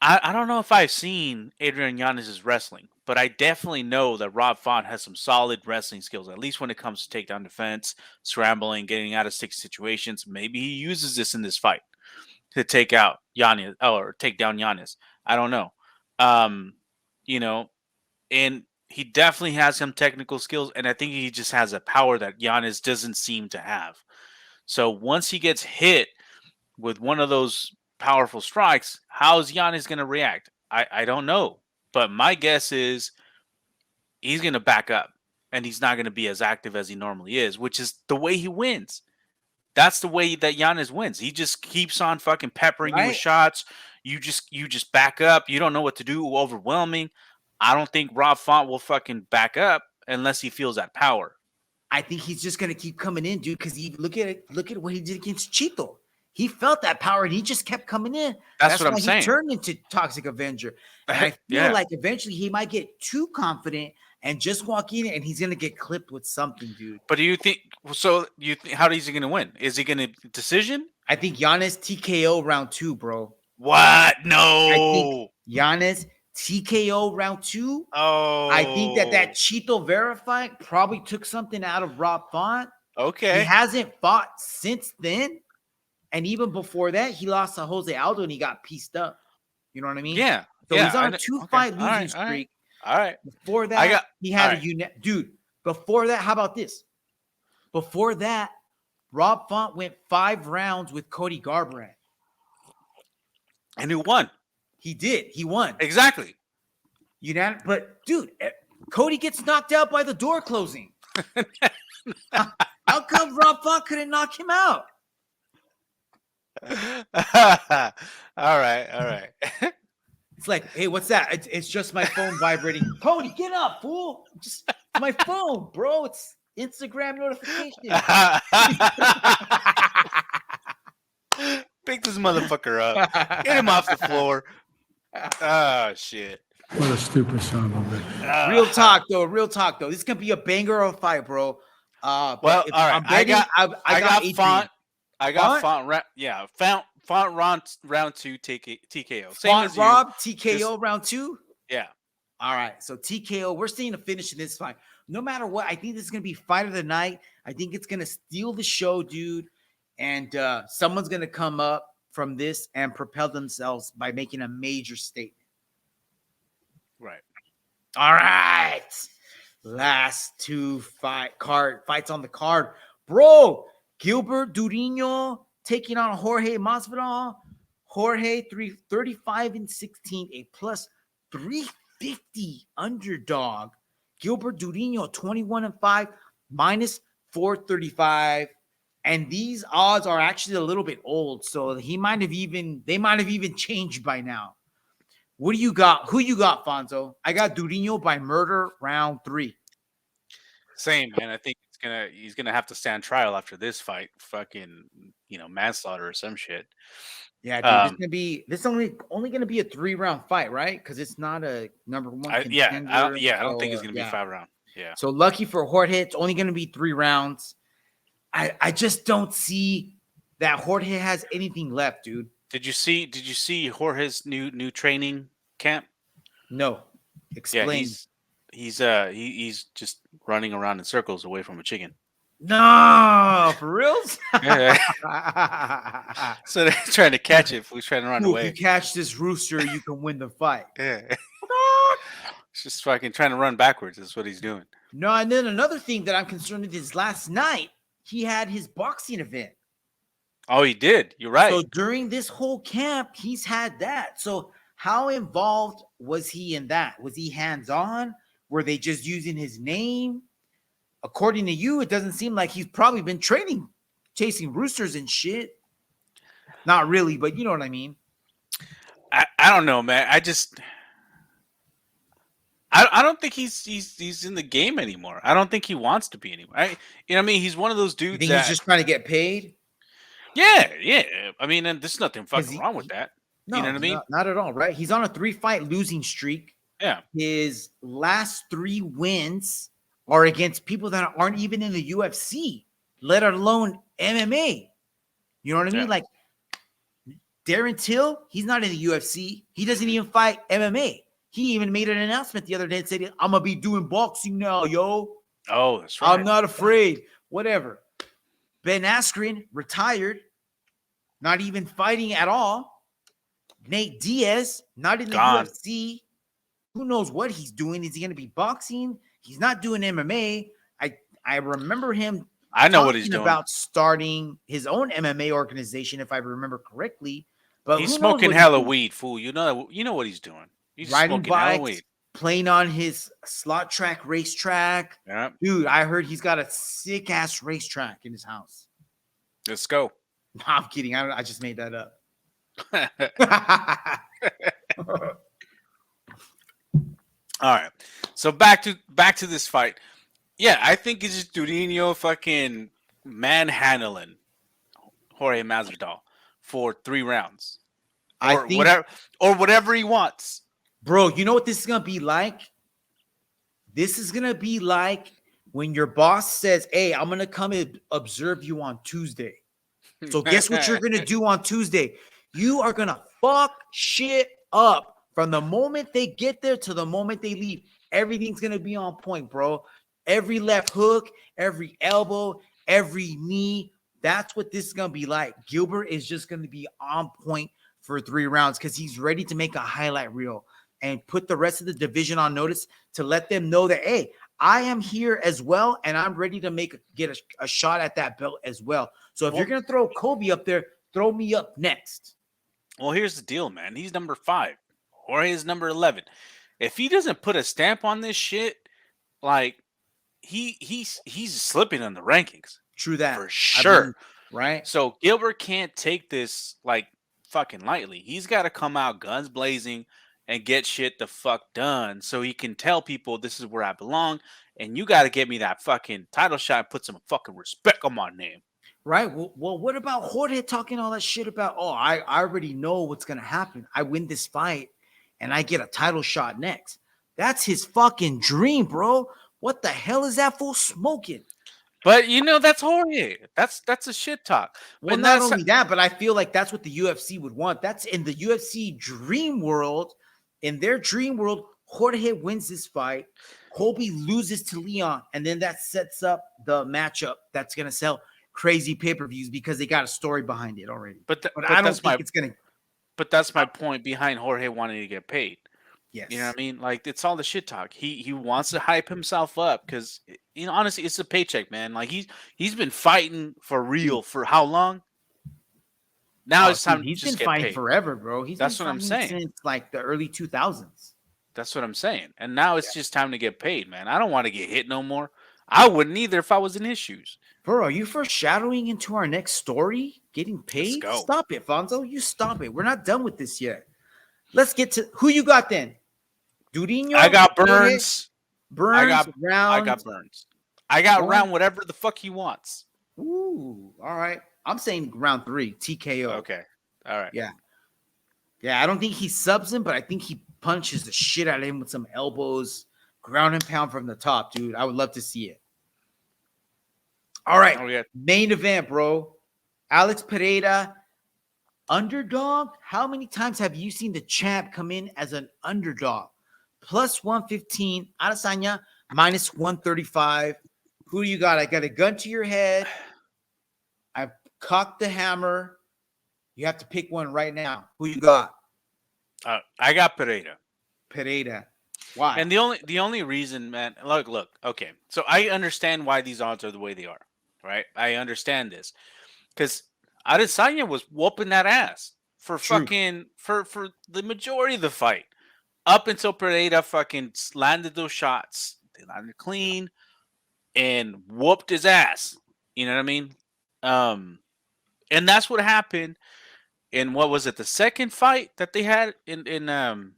I don't know if I've seen Adrian Yanez's wrestling, but I definitely know that Rob Font has some solid wrestling skills, at least when it comes to takedown defense, scrambling, getting out of stick situations. Maybe he uses this in this fight to take out Yanez or take down Yanez. I don't know. You know, and he definitely has some technical skills, and I think he just has a power that Yanez doesn't seem to have. So once he gets hit with one of those powerful strikes, how is Yanez going to react? I don't know. But my guess is he's going to back up, and he's not going to be as active as he normally is, which is the way he wins. That's the way that Yanez wins. He just keeps on fucking peppering you with shots. You just back up. You don't know what to do. Overwhelming. I don't think Rob Font will fucking back up unless he feels that power. I think he's just gonna keep coming in, dude. Because look at what he did against Chito. He felt that power and he just kept coming in. That's what I'm saying. He turned into Toxic Avenger. And I feel like eventually he might get too confident and just walk in and he's gonna get clipped with something, dude. But do you think so? How is he gonna win? Is he gonna decision? I think Yanez TKO round 2, bro. What? No. I think Yanez TKO round 2. Oh, I think that Chito Vera fight probably took something out of Rob Font. Okay. He hasn't fought since then. And even before that, he lost to Jose Aldo and he got pieced up. You know what I mean? Yeah. So he's on a 2-fight losing streak. All right. Before that, he had dude. Before that, how about this? Before that, Rob Font went 5 rounds with Cody Garbrandt. And who won? He did. He won. Exactly. But dude, Cody gets knocked out by the door closing. How come Rob Font couldn't knock him out? All right. It's like, hey, what's that? It's just my phone vibrating. Cody, get up, fool! Just my phone, bro. It's Instagram notification. Pick this motherfucker up. Get him off the floor. Oh shit! What a stupid son of a bitch. Real talk though. This is gonna be a banger of a fight, bro. Well, all right. I got Font. I got Font. Font round 2 TKO. Same Font as Rob you. TKO round 2. Yeah. All right. So TKO, we're seeing a finish in this fight. No matter what, I think this is gonna be fight of the night. I think it's gonna steal the show, dude. And someone's gonna come up from this and propel themselves by making a major statement. Right. All right. Last 2 fights on the card. Bro, Gilbert Durinho taking on Jorge Masvidal. Jorge 35-16, a plus 350 underdog. Gilbert Durinho 21-5, minus 435. And these odds are actually a little bit old, so they might have even changed by now. What do you got? Who you got, Fonzo? I got Durinho by murder round 3. Same, man. I think he's gonna have to stand trial after this fight. Fucking, manslaughter or some shit. Yeah, dude, this is only gonna be a 3-round fight, right? Because it's not a number 1 contender. I don't think it's gonna be 5-round. Yeah. So lucky for Jorge, it's only gonna be 3 rounds. I just don't see that Jorge has anything left, dude. Did you see Jorge's new training camp? No. Yeah, Explain. he's just running around in circles away from a chicken. No, for reals? Yeah. So they're trying to catch it. Who's trying to run Ooh, if away? you catch this rooster, you can win the fight. Yeah. It's just fucking trying to run backwards. That's what he's doing. No, and then another thing that I'm concerned with is last night he had his boxing event. Oh, he did. You're right. So during this whole camp, he's had that. So how involved was he in that? Was he hands-on? Were they just using his name? According to you, it doesn't seem like he's probably been training, chasing roosters and shit. Not really, but you know what I mean. I don't know, man. I don't think he's in the game anymore. I don't think he wants to be anymore. You know what I mean? He's one of those dudes You think that he's just trying to get paid? yeah. I mean, and there's nothing fucking wrong with that. No, You know what I mean? Not at all, right? He's on a 3-fight losing streak. Yeah. His last 3 wins are against people that aren't even in the UFC, let alone MMA. You know what I mean? Yeah. Like Darren Till, he's not in the UFC. He doesn't even fight MMA. He even made an announcement the other day and said, I'm going to be doing boxing now, yo. Oh, that's right. I'm not afraid. Whatever. Ben Askren, retired, not even fighting at all. Nate Diaz, not in the Gone. UFC. Who knows what he's doing? Is he going to be boxing? He's not doing MMA. I remember him I know what he's doing. about starting his own MMA organization, if I remember correctly. But He's who knows smoking what hella doing. weed, fool. You know what he's doing. He's Riding smoking hella bikes, weed. playing on his slot track racetrack. Yeah. Dude, I heard he's got a sick ass racetrack in his house. Let's go. No, I'm kidding. I just made that up. All right. So back to this fight. Yeah, I think it's just Durinho fucking manhandling Jorge Masvidal for 3 rounds. Or whatever he wants. Bro, you know what this is going to be like? This is going to be like when your boss says, hey, I'm going to come and observe you on Tuesday. So guess what you're going to do on Tuesday? You are going to fuck shit up from the moment they get there to the moment they leave. Everything's going to be on point, bro. Every left hook, every elbow, every knee. That's what this is going to be like. Gilbert is just going to be on point for 3 rounds because he's ready to make a highlight reel and put the rest of the division on notice to let them know that, hey, I am here as well, and I'm ready to get a shot at that belt as well. So if you're going to throw Colby up there, throw me up next. Well, here's the deal, man. He's number 5. Jorge is number 11. If he doesn't put a stamp on this shit, like he's slipping in the rankings. True that. For sure. Right? So Gilbert can't take this like fucking lightly. He's got to come out guns blazing and get shit the fuck done so he can tell people this is where I belong, and you got to get me that fucking title shot and put some fucking respect on my name. Right. Well, what about Jorge talking all that shit about, oh, I already know what's going to happen. I win this fight and I get a title shot next. That's his fucking dream, bro. What the hell is that fool smoking? But you know, that's Jorge. That's a shit talk. Well, And not only that, but I feel like that's what the UFC would want. That's in the UFC dream world. In their dream world, Jorge wins this fight. Colby loses to Leon, and then that sets up the matchup that's going to sell crazy pay-per-views because they got a story behind it already. But I don't think it's going to. But that's my point behind Jorge wanting to get paid. Yes. You know what I mean? Like, it's all the shit talk. He wants to hype himself up because, you know, honestly, it's a paycheck, man. Like, he's been fighting for real for how long? Now it's time. He's to just been get fighting paid. forever, bro. That's what I'm saying. Since like the early 2000s. That's what I'm saying. And now it's just time to get paid, man. I don't want to get hit no more. I wouldn't either if I was in his shoes. Bro, are you foreshadowing into our next story? Getting paid? Let's go. Stop it, Fonzo. You stop it. We're not done with this yet. Let's get to who you got then. Durinho? I got Burns. Burns. I got Burns. I got round whatever the fuck he wants. Ooh, all right. I'm saying round 3, TKO. Okay. All right. Yeah. Yeah, I don't think he subs him, but I think he punches the shit out of him with some elbows, ground and pound from the top, dude. I would love to see it. All right. Oh, yeah. Main event, bro. Alex Pereira underdog. How many times have you seen the champ come in as an underdog? Plus 115, Adesanya minus 135. Who do you got? I got a gun to your head. I've cocked the hammer. You have to pick one right now. Who you got? I got Pereira. Pereira. Why? And the only reason, man, look, okay. So I understand why these odds are the way they are, right? I understand this. Because Adesanya was whooping that ass for fucking for the majority of the fight. Up until Pereira fucking landed those shots. They landed clean and whooped his ass. You know what I mean? And that's what happened in what was it, the second fight that they had in their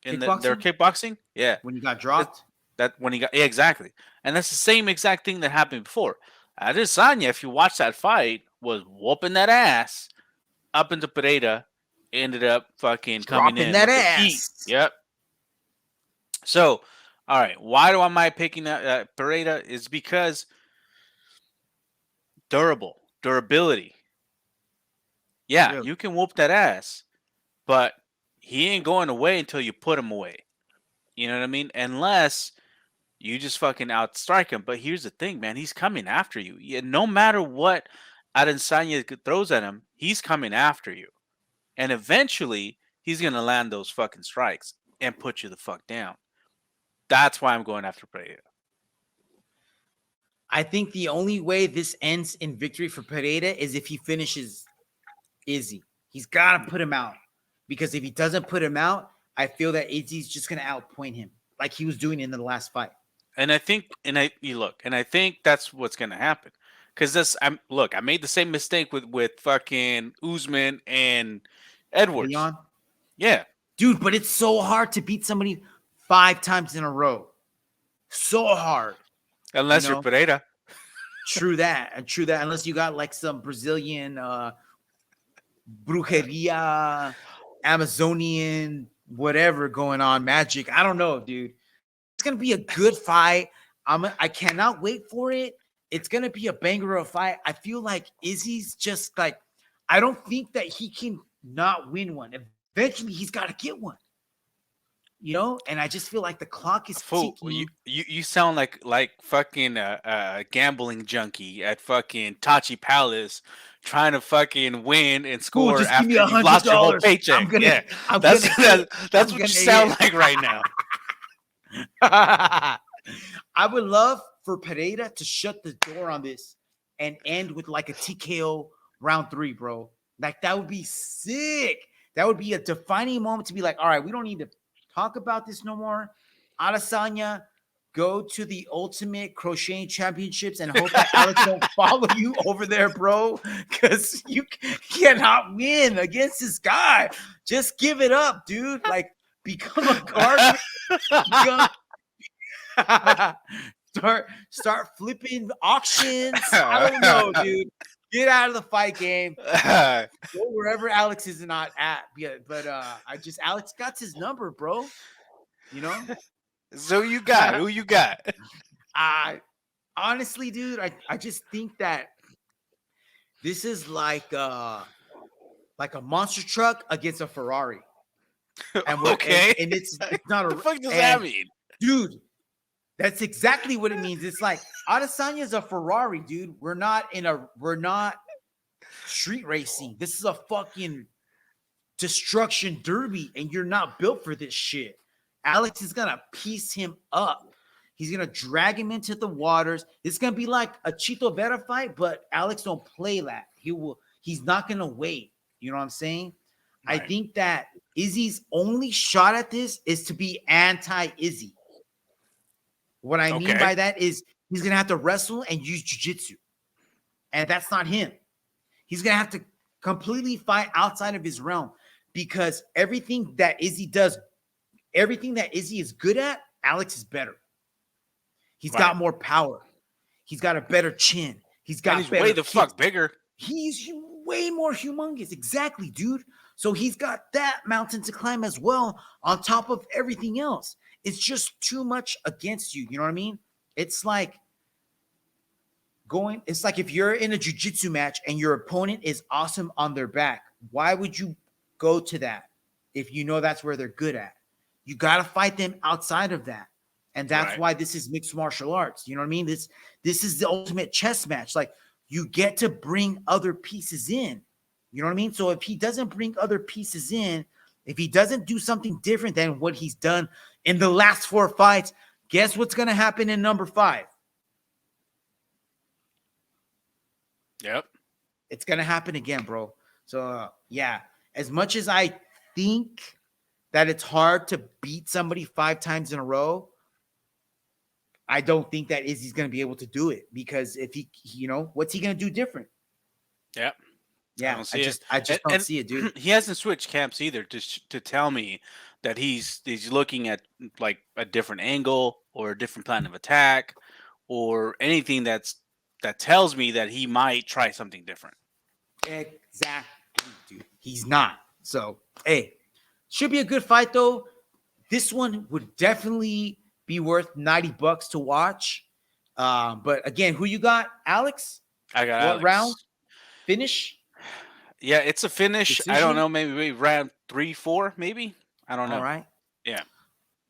kickboxing? Yeah. When you got dropped? That when he got exactly. And that's the same exact thing that happened before. Adesanya, if you watch that fight, was whooping that ass up into Pereira, ended up fucking coming in that with ass. the heat. Yep. So, all right, why am I picking Pereira? Is because durability. Yeah, Really? you can whoop that ass, but he ain't going away until you put him away. You know what I mean? Unless you just fucking outstrike him. But here's the thing, man. He's coming after you. Yeah, no matter what Adesanya throws at him, he's coming after you. And eventually, he's going to land those fucking strikes and put you the fuck down. That's why I'm going after Pereira. I think the only way this ends in victory for Pereira is if he finishes Izzy. He's got to put him out. Because if he doesn't put him out, I feel that Izzy's just going to outpoint him like he was doing in the last fight. And I think, I think that's what's going to happen. Because I made the same mistake with fucking Usman and Edwards. Leon? Yeah. Dude, but it's so hard to beat somebody 5 times in a row. So hard. Unless you're Pereira. True that. Unless you got like some Brazilian brujeria, Amazonian, whatever going on, magic. I don't know, dude. It's going to be a good fight. I cannot wait for it. It's going to be a banger of a fight. I feel like Izzy's just like, I don't think that he can not win one. Eventually, he's got to get one. You know, and I just feel like the clock is ticking. You sound like fucking gambling junkie at fucking Tachi Palace trying to fucking win and score after you lost your whole paycheck. That's what you sound like right now. I would love for Pereira to shut the door on this and end with like a TKO round 3, bro. Like that would be sick. That would be a defining moment to be like, all right, we don't need to talk about this no more. Adesanya, go to the Ultimate Crocheting Championships and hope that Alex don't follow you over there, bro, because you cannot win against this guy. Just give it up, dude. Like, become a guard. Start flipping auctions. I don't know, dude. Get out of the fight game. Go wherever Alex is not at. But Alex got his number, bro. You know? So you got who you got? Honestly, dude, I just think that this is like a monster truck against a Ferrari. And okay. And it's not a what the fuck does that mean? Dude, that's exactly what it means. It's like Adesanya is a Ferrari, dude. We're not street racing. This is a fucking destruction derby, and you're not built for this shit. Alex is gonna piece him up. He's gonna drag him into the waters. It's gonna be like a Chito Vera fight, but Alex don't play that. He's not gonna wait. You know what I'm saying? Right. I think that Izzy's only shot at this is to be anti-Izzy. What I mean by that is he's going to have to wrestle and use jiu-jitsu. And that's not him. He's going to have to completely fight outside of his realm because everything that Izzy does, everything that Izzy is good at, Alex is better. He's got more power. He's got a better chin. He's way the fuck bigger. He's way more humongous. Exactly, dude. So he's got that mountain to climb as well on top of everything else. It's just too much against you. You know what I mean? It's like if you're in a jiu-jitsu match and your opponent is awesome on their back, Why would you go to that if you know that's where they're good at? You got to fight them outside of that. And that's Right. why this is mixed martial arts. You know what I mean? This is the ultimate chess match. Like, you get to bring other pieces in. You know what I mean? So if he doesn't bring other pieces in, if he doesn't do something different than what he's done in the last 4 fights, guess what's going to happen in number 5? Yep. It's going to happen again, bro. So, yeah, as much as I think that it's hard to beat somebody 5 times in a row, I don't think that Izzy's going to be able to do it, because if he, what's he going to do different? Yep. Yeah, I just don't see it, dude. He hasn't switched camps either to tell me that he's looking at like a different angle or a different plan of attack or anything that tells me that he might try something different. Exactly, dude. He's not. So, hey, should be a good fight though. This one would definitely be worth $90 to watch. But again, who you got, Alex? I got what Alex. Round? Finish? Yeah, it's a finish. Decision? I don't know, maybe round 3, 4, maybe. I don't know. All right. Yeah.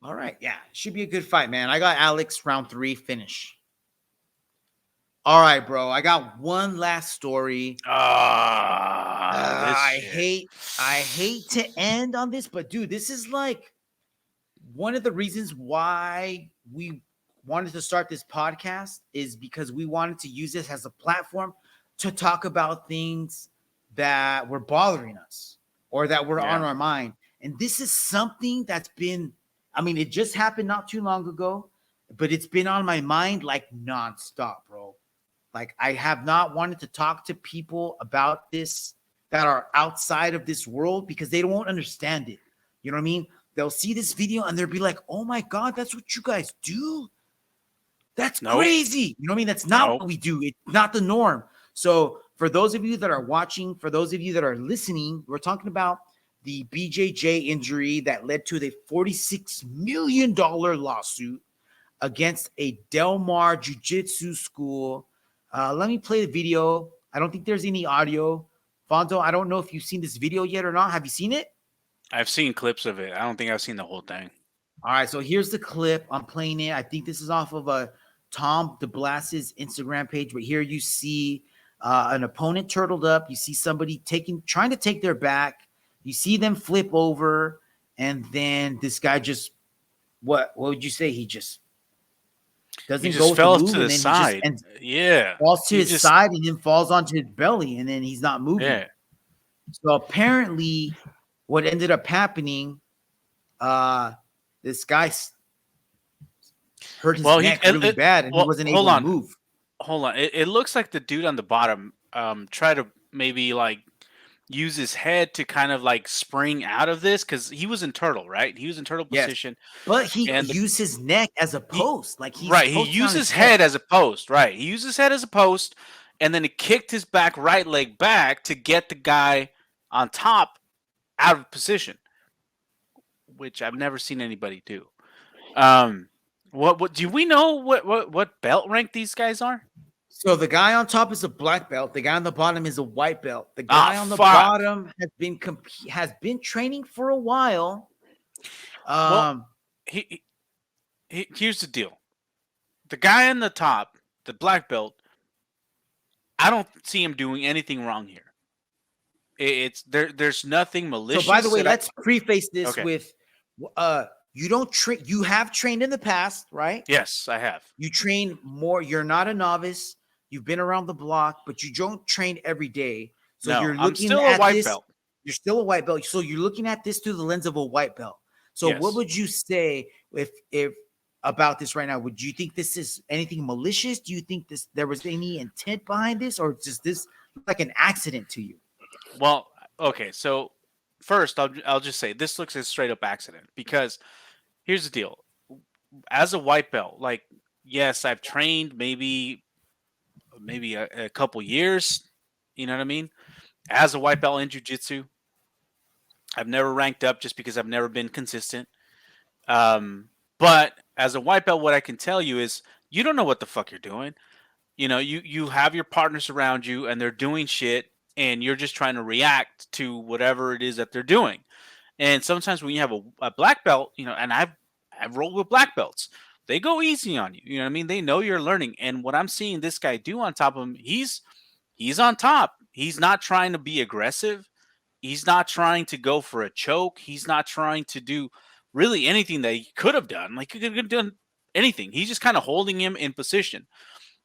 All right. Yeah, should be a good fight, man. I got Alex round 3 finish. All right, bro. I got one last story. I hate to end on this, but dude, this is like one of the reasons why we wanted to start this podcast, is because we wanted to use this as a platform to talk about things that were bothering us or that were on our mind. And this is something that's been, it just happened not too long ago, but it's been on my mind like nonstop, bro. Like, I have not wanted to talk to people about this that are outside of this world, because they won't understand it. You know what I mean? They'll see this video and they'll be like, oh my God, that's what you guys do? That's crazy. You know what I mean? That's not what we do. It's not the norm. So for those of you that are watching, for those of you that are listening, we're talking about the BJJ injury that led to the $46 million lawsuit against a Del Mar Jiu-Jitsu school. Let me play the video. I don't think there's any audio. Fonzo, I don't know if you've seen this video yet or not. Have you seen it? I've seen clips of it. I don't think I've seen the whole thing. All right, so here's the clip. I'm playing it. I think this is off of Tom DeBlass's Instagram page, but here you see an opponent turtled up. You see somebody trying to take their back. You see them flip over, and then this guy just, what would you say? He just doesn't go fell to the side. Falls to his side and then falls onto his belly, and then he's not moving. Yeah. So apparently, what ended up happening, this guy hurt his neck really bad, and he wasn't able to move. Hold on. It looks like the dude on the bottom tried to maybe like use his head to kind of like spring out of this, because he was in turtle, right? He was in turtle position. But he used his neck as a post. He used his head as a post. Right. He used his head as a post, and then he kicked his right leg back to get the guy on top out of position, which I've never seen anybody do. What do we know what belt rank these guys are? So the guy on top is a black belt. The guy on the bottom is a white belt. The guy on the bottom has been training for a while. Here's the deal. The guy on the top, the black belt, I don't see him doing anything wrong here. There's nothing malicious. So by the way, let's preface this with you have trained in the past, right? Yes, I have. You train more. You're not a novice. You've been around the block, but you don't train every day. So you're looking I'm still a white belt. You're still a white belt. So you're looking at this through the lens of a white belt. So what would you say if about this right now? Would you think this is anything malicious? Do you think there was any intent behind this, or just this like an accident to you? Well, okay. So first, I'll just say this looks a straight up accident, because here's the deal. As a white belt, like, yes, I've trained maybe a couple years, you know what I mean? As a white belt in jiu-jitsu, I've never ranked up just because I've never been consistent. But as a white belt, what I can tell you is you don't know what the fuck you're doing. You know, you have your partners around you and they're doing shit, and you're just trying to react to whatever it is that they're doing. And sometimes when you have a black belt, and I've rolled with black belts, they go easy on you. You know what I mean? They know you're learning. And what I'm seeing this guy do on top of him, he's on top. He's not trying to be aggressive. He's not trying to go for a choke. He's not trying to do really anything that he could have done. Like, he could have done anything. He's just kind of holding him in position,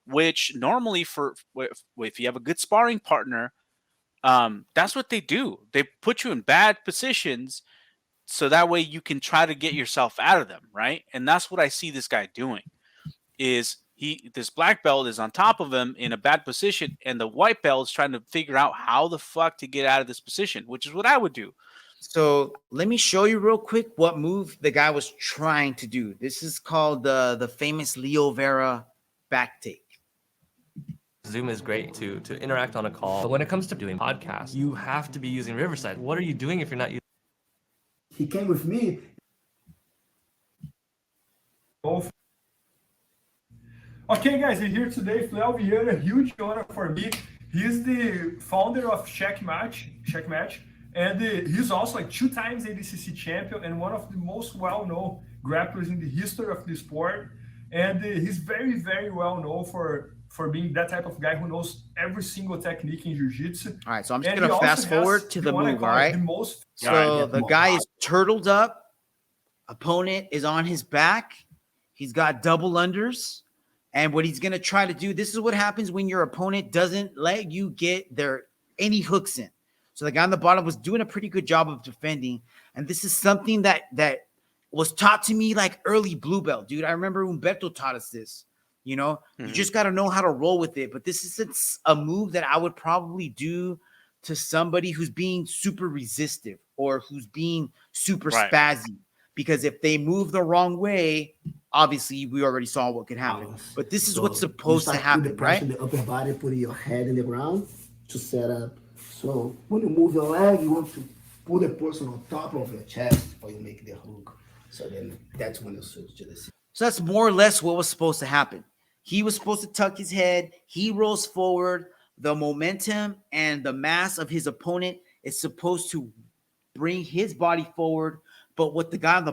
which normally if you have a good sparring partner, that's what they do. They put you in bad positions so that way you can try to get yourself out of them, right? And that's what I see this guy doing. Is this black belt is on top of him in a bad position, and the white belt is trying to figure out how the fuck to get out of this position, which is what I would do. So let me show you real quick what move the guy was trying to do. This is called the famous Leo Vera back take. Zoom is great to interact on a call. But when it comes to doing podcasts, you have to be using Riverside. What are you doing if you're not using? He came with me. Okay, guys, I'm here today. Fleury Vieira, huge honor for me. He's the founder of Checkmatch, and he's also like 2 times ADCC champion and one of the most well-known grapplers in the history of the sport. And he's very, very well known for being that type of guy who knows every single technique in jiu-jitsu. All right, so I'm just going to fast forward to the move, all right? So Right, the guy is turtled up. Opponent is on his back. He's got double unders. And what he's going to try to do, this is what happens when your opponent doesn't let you get any hooks in. So the guy on the bottom was doing a pretty good job of defending. And this is something that was taught to me like early blue belt, dude. I remember Humberto taught us this. You just got to know how to roll with it. But this is a move that I would probably do to somebody who's being super resistive or who's being super spazzy. Because if they move the wrong way, obviously we already saw what could happen. But this is what's supposed to happen, right? The upper body, putting your head in the ground to set up. So when you move your leg, you want to put the person on top of your chest before you make the hook. So then that's when you switch to the. So that's more or less what was supposed to happen. He was supposed to tuck his head. He rolls forward. The momentum and the mass of his opponent is supposed to bring his body forward. But what the guy on the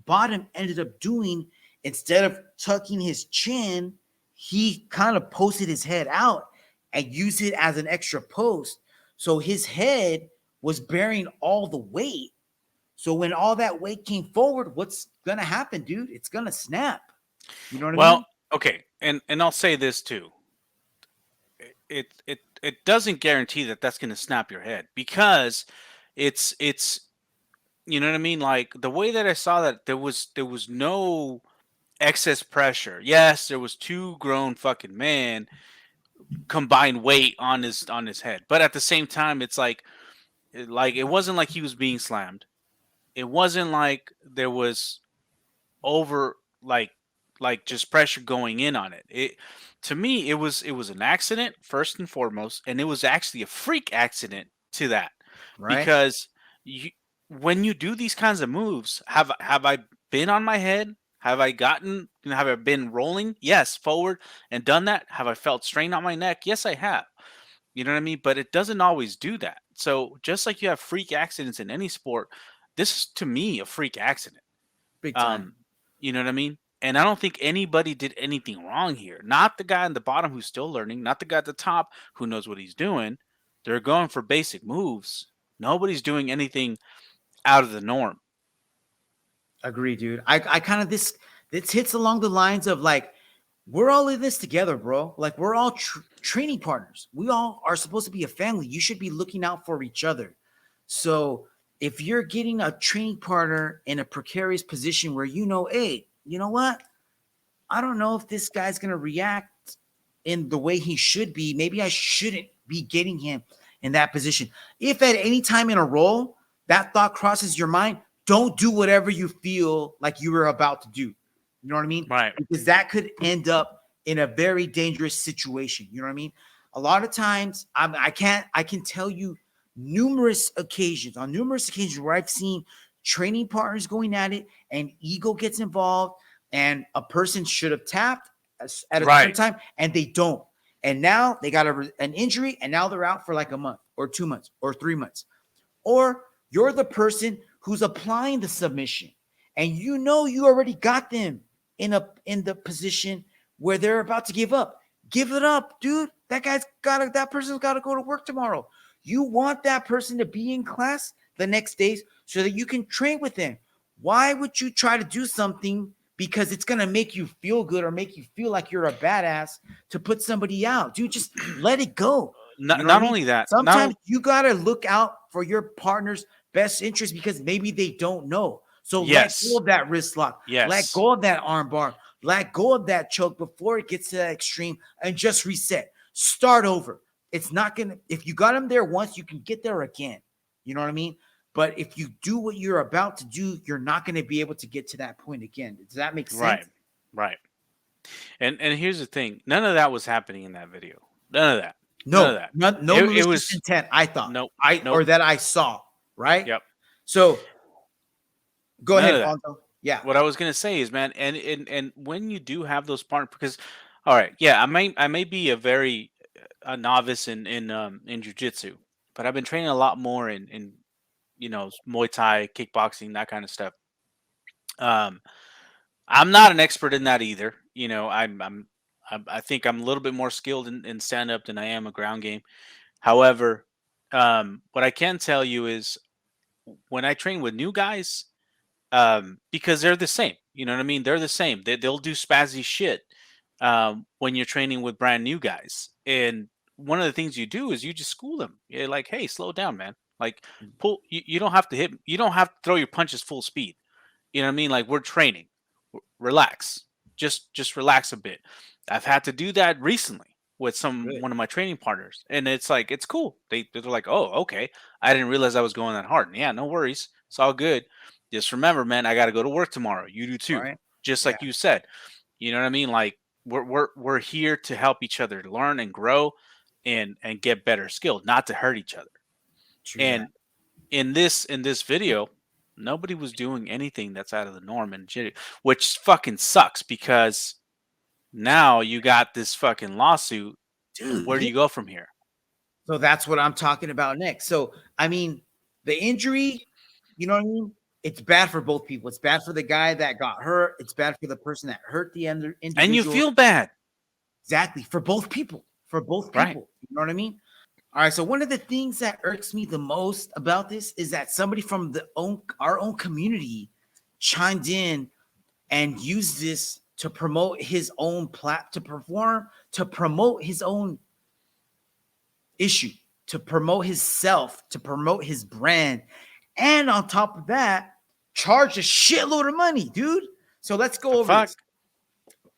bottom ended up doing, instead of tucking his chin, he kind of posted his head out and used it as an extra post. So his head was bearing all the weight. So when all that weight came forward, what's going to happen, dude? It's going to snap. You know what I mean? Well, okay. And I'll say this too. It doesn't guarantee that that's going to snap your head, because it's you know what I mean? Like, the way that I saw that, there was no excess pressure. Yes, there was 2 grown fucking men combined weight on his head. But at the same time, it's like it wasn't like he was being slammed. It wasn't like there was over like just pressure going in on it. To me, it was an accident first and foremost, and it was actually a freak accident to that. Right? Because when you do these kinds of moves, have I been on my head? Have I been rolling? Yes, forward and done that. Have I felt strain on my neck? Yes, I have. You know what I mean? But it doesn't always do that. So just like you have freak accidents in any sport, this is, to me, a freak accident. Big time. You know what I mean? And I don't think anybody did anything wrong here. Not the guy on the bottom who's still learning, not the guy at the top who knows what he's doing. They're going for basic moves. Nobody's doing anything out of the norm. Agree, dude. I kind of this hits along the lines of like, we're all in this together, bro. Like, we're all training partners. We all are supposed to be a family. You should be looking out for each other. So if you're getting a training partner in a precarious position where hey, you know what? I don't know if this guy's going to react in the way he should be. Maybe I shouldn't be getting him in that position. If at any time in a roll that thought crosses your mind, don't do whatever you feel like you were about to do. You know what I mean? Right. Because that could end up in a very dangerous situation. You know what I mean? A lot of times, I can tell you on numerous occasions where I've seen training partners going at it and ego gets involved, and a person should have tapped at a certain time and they don't. and now they got an injury, and now they're out for like a month or 2 months or 3 months. Or you're the person who's applying the submission, and you know you already got them in the position where they're about to give up. Give it up, dude. That person's got to go to work tomorrow. You want that person to be in class the next days so that you can train with them. Why would you try to do something because it's going to make you feel good or make you feel like you're a badass to put somebody out? Dude, just let it go. Not only that, sometimes you got to look out for your partner's best interest because maybe they don't know. So let go of that wrist lock. Let go of that arm bar. Let go of that choke before it gets to that extreme and just reset. Start over. It's not going to, if you got him there once, you can get there again. You know what I mean? But if you do what you're about to do, you're not going to be able to get to that point again. Does that make sense? Right. And here's the thing. None of that was happening in that video. None of that. No, none of that. No malicious intent, I thought. Nope. Or that I saw, right? Yep. So go ahead, Alfonso. Yeah. What I was gonna say is, man, and when you do have those partners, because all right, yeah, I may be a novice in jiu-jitsu, but I've been training a lot more in Muay Thai, kickboxing, that kind of stuff. I'm not an expert in that either. I think I'm a little bit more skilled in stand up than I am a ground game. However, what I can tell you is when I train with new guys, because they're the same, you know what I mean? They're the same. They'll do spazzy shit when you're training with brand new guys. And one of the things you do is you just school them. You're like, hey, slow down, man. Like pull. You don't have to hit. You don't have to throw your punches full speed. You know what I mean? Like we're training. Relax. Just relax a bit. I've had to do that recently with one of my training partners, and it's like it's cool. They're like, oh, okay. I didn't realize I was going that hard. And yeah, no worries. It's all good. Just remember, man, I got to go to work tomorrow. You do too. Right. Just like you said. You know what I mean? Like we're here to help each other learn and grow and get better skilled, not to hurt each other. True. And in this video, nobody was doing anything that's out of the norm, which fucking sucks because now you got this fucking lawsuit. Dude, where do you go from here? So that's what I'm talking about next. So, I mean, the injury, you know what I mean? It's bad for both people. It's bad for the guy that got hurt. It's bad for the person that hurt the individual. And you feel bad. Exactly. For both people. Right. You know what I mean? All right. So one of the things that irks me the most about this is that somebody from our own community chimed in and used this to promote his own to promote his own issue, to promote himself, to promote his brand. And on top of that, charge a shitload of money, dude. So let's go over this.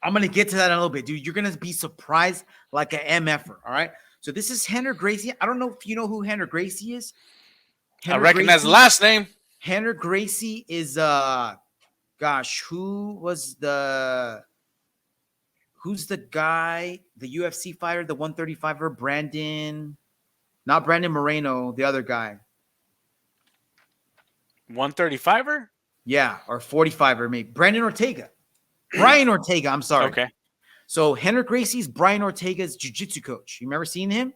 I'm going to get to that in a little bit, dude. You're going to be surprised like an MFer, all right? So this is Renner Gracie. I don't know if you know who Renner Gracie is. I recognize the last name. Renner Gracie is, who's the guy, the UFC fighter, the 135er, not Brandon Moreno, the other guy. 135er? Yeah, or 45er, maybe. Brian Ortega, I'm sorry. Okay. So Renner Gracie's Brian Ortega's jiu-jitsu coach. You remember seeing him?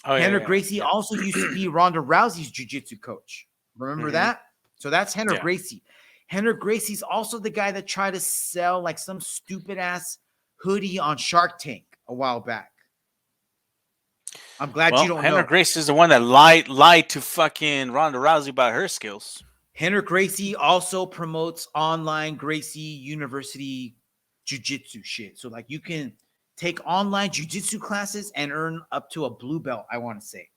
Oh, Renner Gracie also used to be Ronda Rousey's jiu-jitsu coach. Remember that? So that's Renner Gracie. Renner Gracie's also the guy that tried to sell like some stupid ass hoodie on Shark Tank a while back. I'm glad you don't know. Renner Gracie is the one that lied to fucking Ronda Rousey about her skills. Renner Gracie also promotes online Gracie University jiu-jitsu shit. So like you can take online jiu-jitsu classes and earn up to a blue belt, I want to say.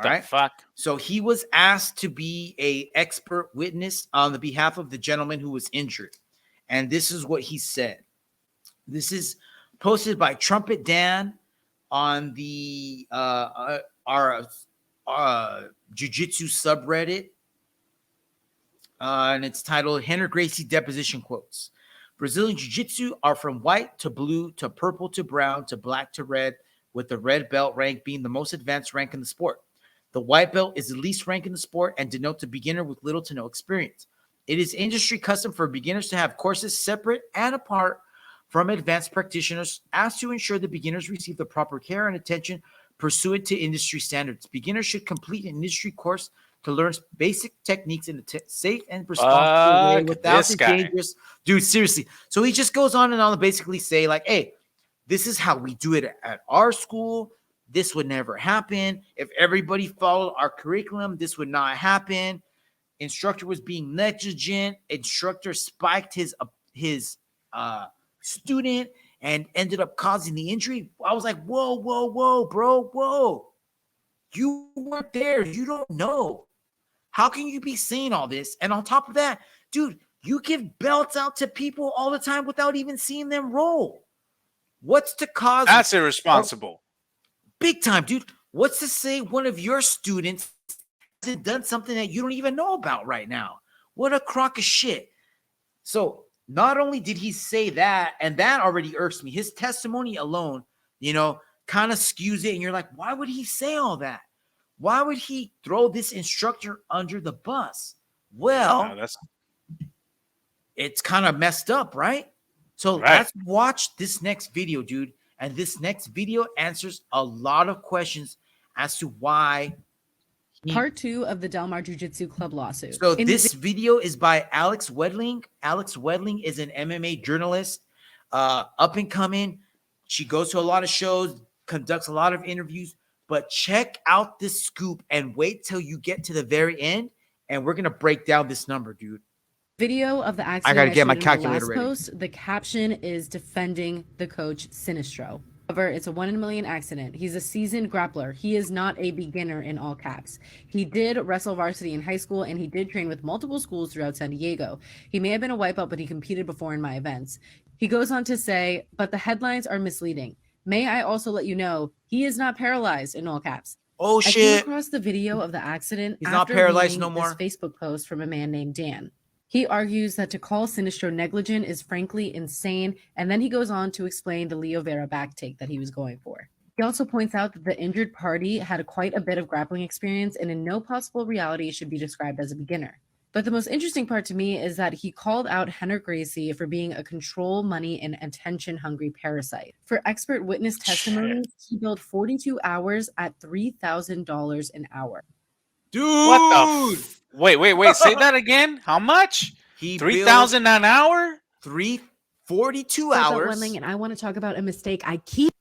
All right. Fuck. So he was asked to be a expert witness on the behalf of the gentleman who was injured. And this is what he said. This is posted by Trumpet Dan on the our jiu-jitsu subreddit. And it's titled Renner Gracie Deposition Quotes. Brazilian Jiu-Jitsu are from white to blue to purple to brown to black to red, with the red belt rank being the most advanced rank in the sport. The white belt is the least rank in the sport and denotes a beginner with little to no experience. It is industry custom for beginners to have courses separate and apart from advanced practitioners as to ensure the beginners receive the proper care and attention pursuant to industry standards. Beginners should complete an industry course to learn basic techniques in a safe and responsible way without this the guy. dangerous. Dude, seriously. So he just goes on and on to basically say, like, hey, this is how we do it at our school. This would never happen. If everybody followed our curriculum, this would not happen. Instructor was being negligent. Instructor spiked his student and ended up causing the injury. I was like, whoa, bro, whoa. You weren't there. You don't know. How can you be saying all this? And on top of that, dude, you give belts out to people all the time without even seeing them roll. What's to cause? That's irresponsible. Big time, dude. What's to say one of your students hasn't done something that you don't even know about right now? What a crock of shit. So not only did he say that, and that already irks me, his testimony alone, kind of skews it. And you're like, why would he say all that? Why would he throw this instructor under the bus? Well, it's kind of messed up, right? So let's watch this next video, dude. And this next video answers a lot of questions as to why. Part 2 of the Del Mar Jiu-Jitsu Club lawsuit. So this video is by Alex Wedling. Alex Wedling is an MMA journalist, up and coming. She goes to a lot of shows, conducts a lot of interviews. But check out this scoop and wait till you get to the very end, and we're gonna break down this number, dude. Video of the accident. I gotta get my calculator ready. Post, the caption is defending the coach Sinistro. However, it's a 1 in a million accident. He's a seasoned grappler. He is not a beginner in all caps. He did wrestle varsity in high school, and he did train with multiple schools throughout San Diego. He may have been a wipeout, but he competed before in my events. He goes on to say, but the headlines are misleading. May I also let you know he is not paralyzed in all caps. Oh shit! I came across the video of the accident. He's not paralyzed no more. This Facebook post from a man named Dan. He argues that to call Sinistro negligent is frankly insane, and then he goes on to explain the Leo Vera backtake that he was going for. He also points out that the injured party had quite a bit of grappling experience, and in no possible reality should be described as a beginner. But the most interesting part to me is that he called out Renner Gracie for being a control, money, and attention-hungry parasite. For expert witness testimonies, he billed 42 hours at $3,000 an hour. Dude! What the? Wait. Say that again. How much? 3,000 an hour? 42 hours. And I want to talk about a mistake I keep.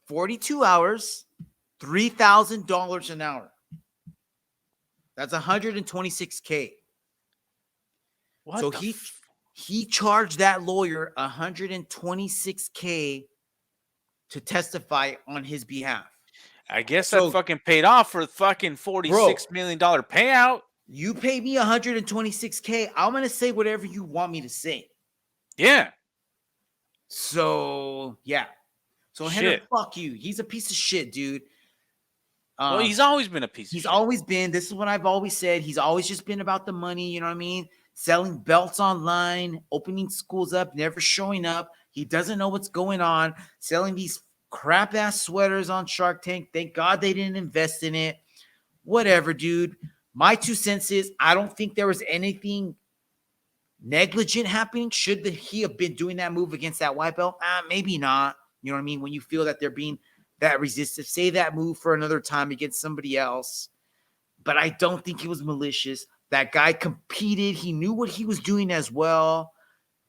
42 hours, $3,000 an hour. That's $126K. What so he charged that lawyer $126K to testify on his behalf. I guess that fucking paid off for fucking $46 million payout. You pay me $126K. I'm gonna say whatever you want me to say. Yeah. So yeah. So Henry, fuck you. He's a piece of shit, dude. Well, he's always been a piece of shit. He's always been. This is what I've always said. He's always just been about the money. You know what I mean? Selling belts online, opening schools up, never showing up. He doesn't know what's going on. Selling these crap ass sweaters on Shark Tank. Thank God they didn't invest in it. Whatever, dude. My 2 cents is I don't think there was anything negligent happening. Should he have been doing that move against that white belt? Maybe not. You know what I mean? When you feel that they're being that resistive, say that move for another time against somebody else. But I don't think it was malicious. That guy competed. He knew what he was doing as well.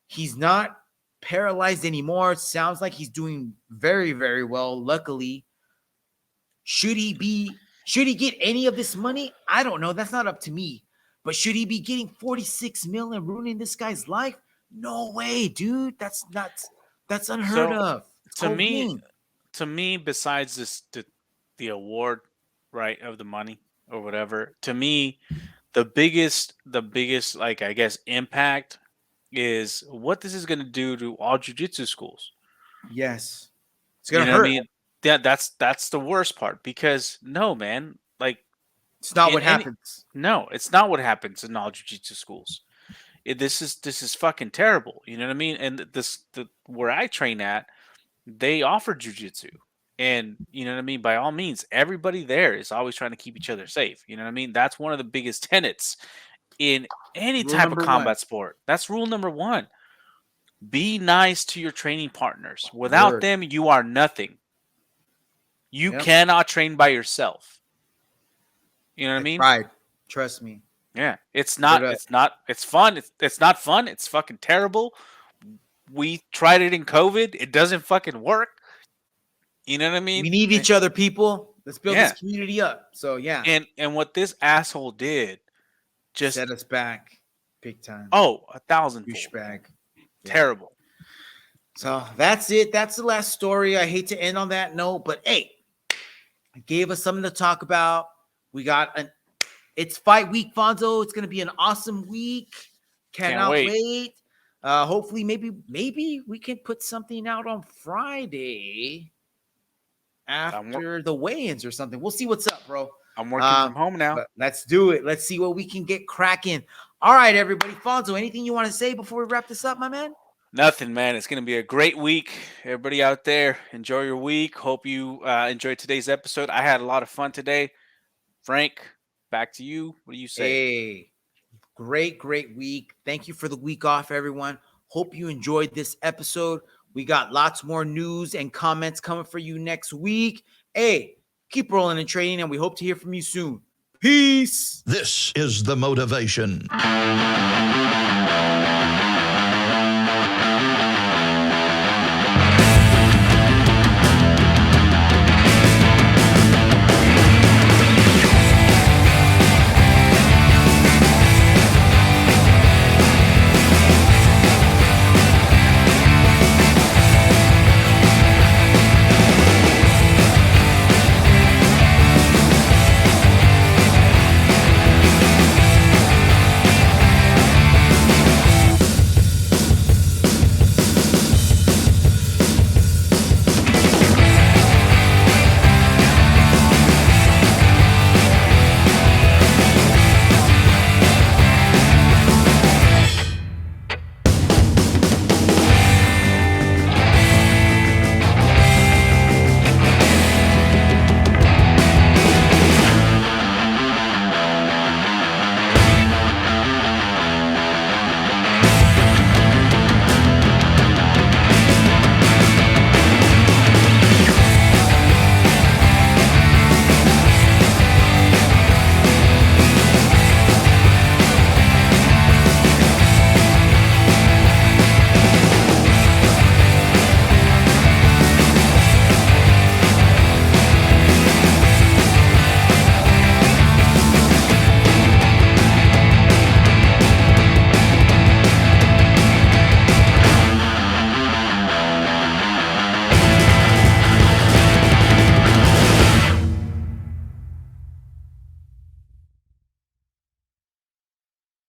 He's not paralyzed anymore. It sounds like he's doing very, very well, luckily. Should he get any of this money? I don't know. That's not up to me. But should he be getting $46 million and ruining this guy's life? No way, dude. That's nuts. That's unheard of. To me, besides the award, right, of the money or whatever, to me, the biggest, like, I guess, impact is what this is going to do to all jiu-jitsu schools. Yes. It's going to hurt. I mean? That's the worst part, because no, man, like, it's not what happens. No, it's not what happens in all jiu-jitsu schools. This is fucking terrible. You know what I mean? And where I train at, they offer jiu-jitsu. And you know what I mean? By all means, everybody there is always trying to keep each other safe. You know what I mean? That's one of the biggest tenets in any type of combat sport. That's rule number 1. Be nice to your training partners. Without Word. them, you are nothing. You Yep. cannot train by yourself. You know what I I mean? tried. Trust me. Yeah. It's not. up. It's not. It's fun. It's not fun. It's fucking terrible. We tried it in COVID. It doesn't fucking work. You know what I mean? We need each other, people. Let's build Yeah. this community up. So yeah, And what this asshole did, just set us back big time. 1,000 Douchebag. Yeah. terrible. So that's it. That's the last story. I hate to end on that note, but hey, it gave us something to talk about. We got it's fight week, Fonzo. It's gonna be an awesome week. Cannot wait. Hopefully, maybe we can put something out on Friday after the weigh-ins or something. We'll see what's up, bro. I'm working from home now. But let's do it. Let's see what we can get cracking. All right, everybody. Fonzo, anything you want to say before we wrap this up, my man? Nothing, man. It's going to be a great week. Everybody out there, enjoy your week. Hope you enjoyed today's episode. I had a lot of fun today. Frank, back to you. What do you say? Hey, great week. Thank you for the week off, everyone. Hope you enjoyed this episode. We got lots more news and comments coming for you next week. Hey, keep rolling and trading, and we hope to hear from you soon. Peace. This is the motivation.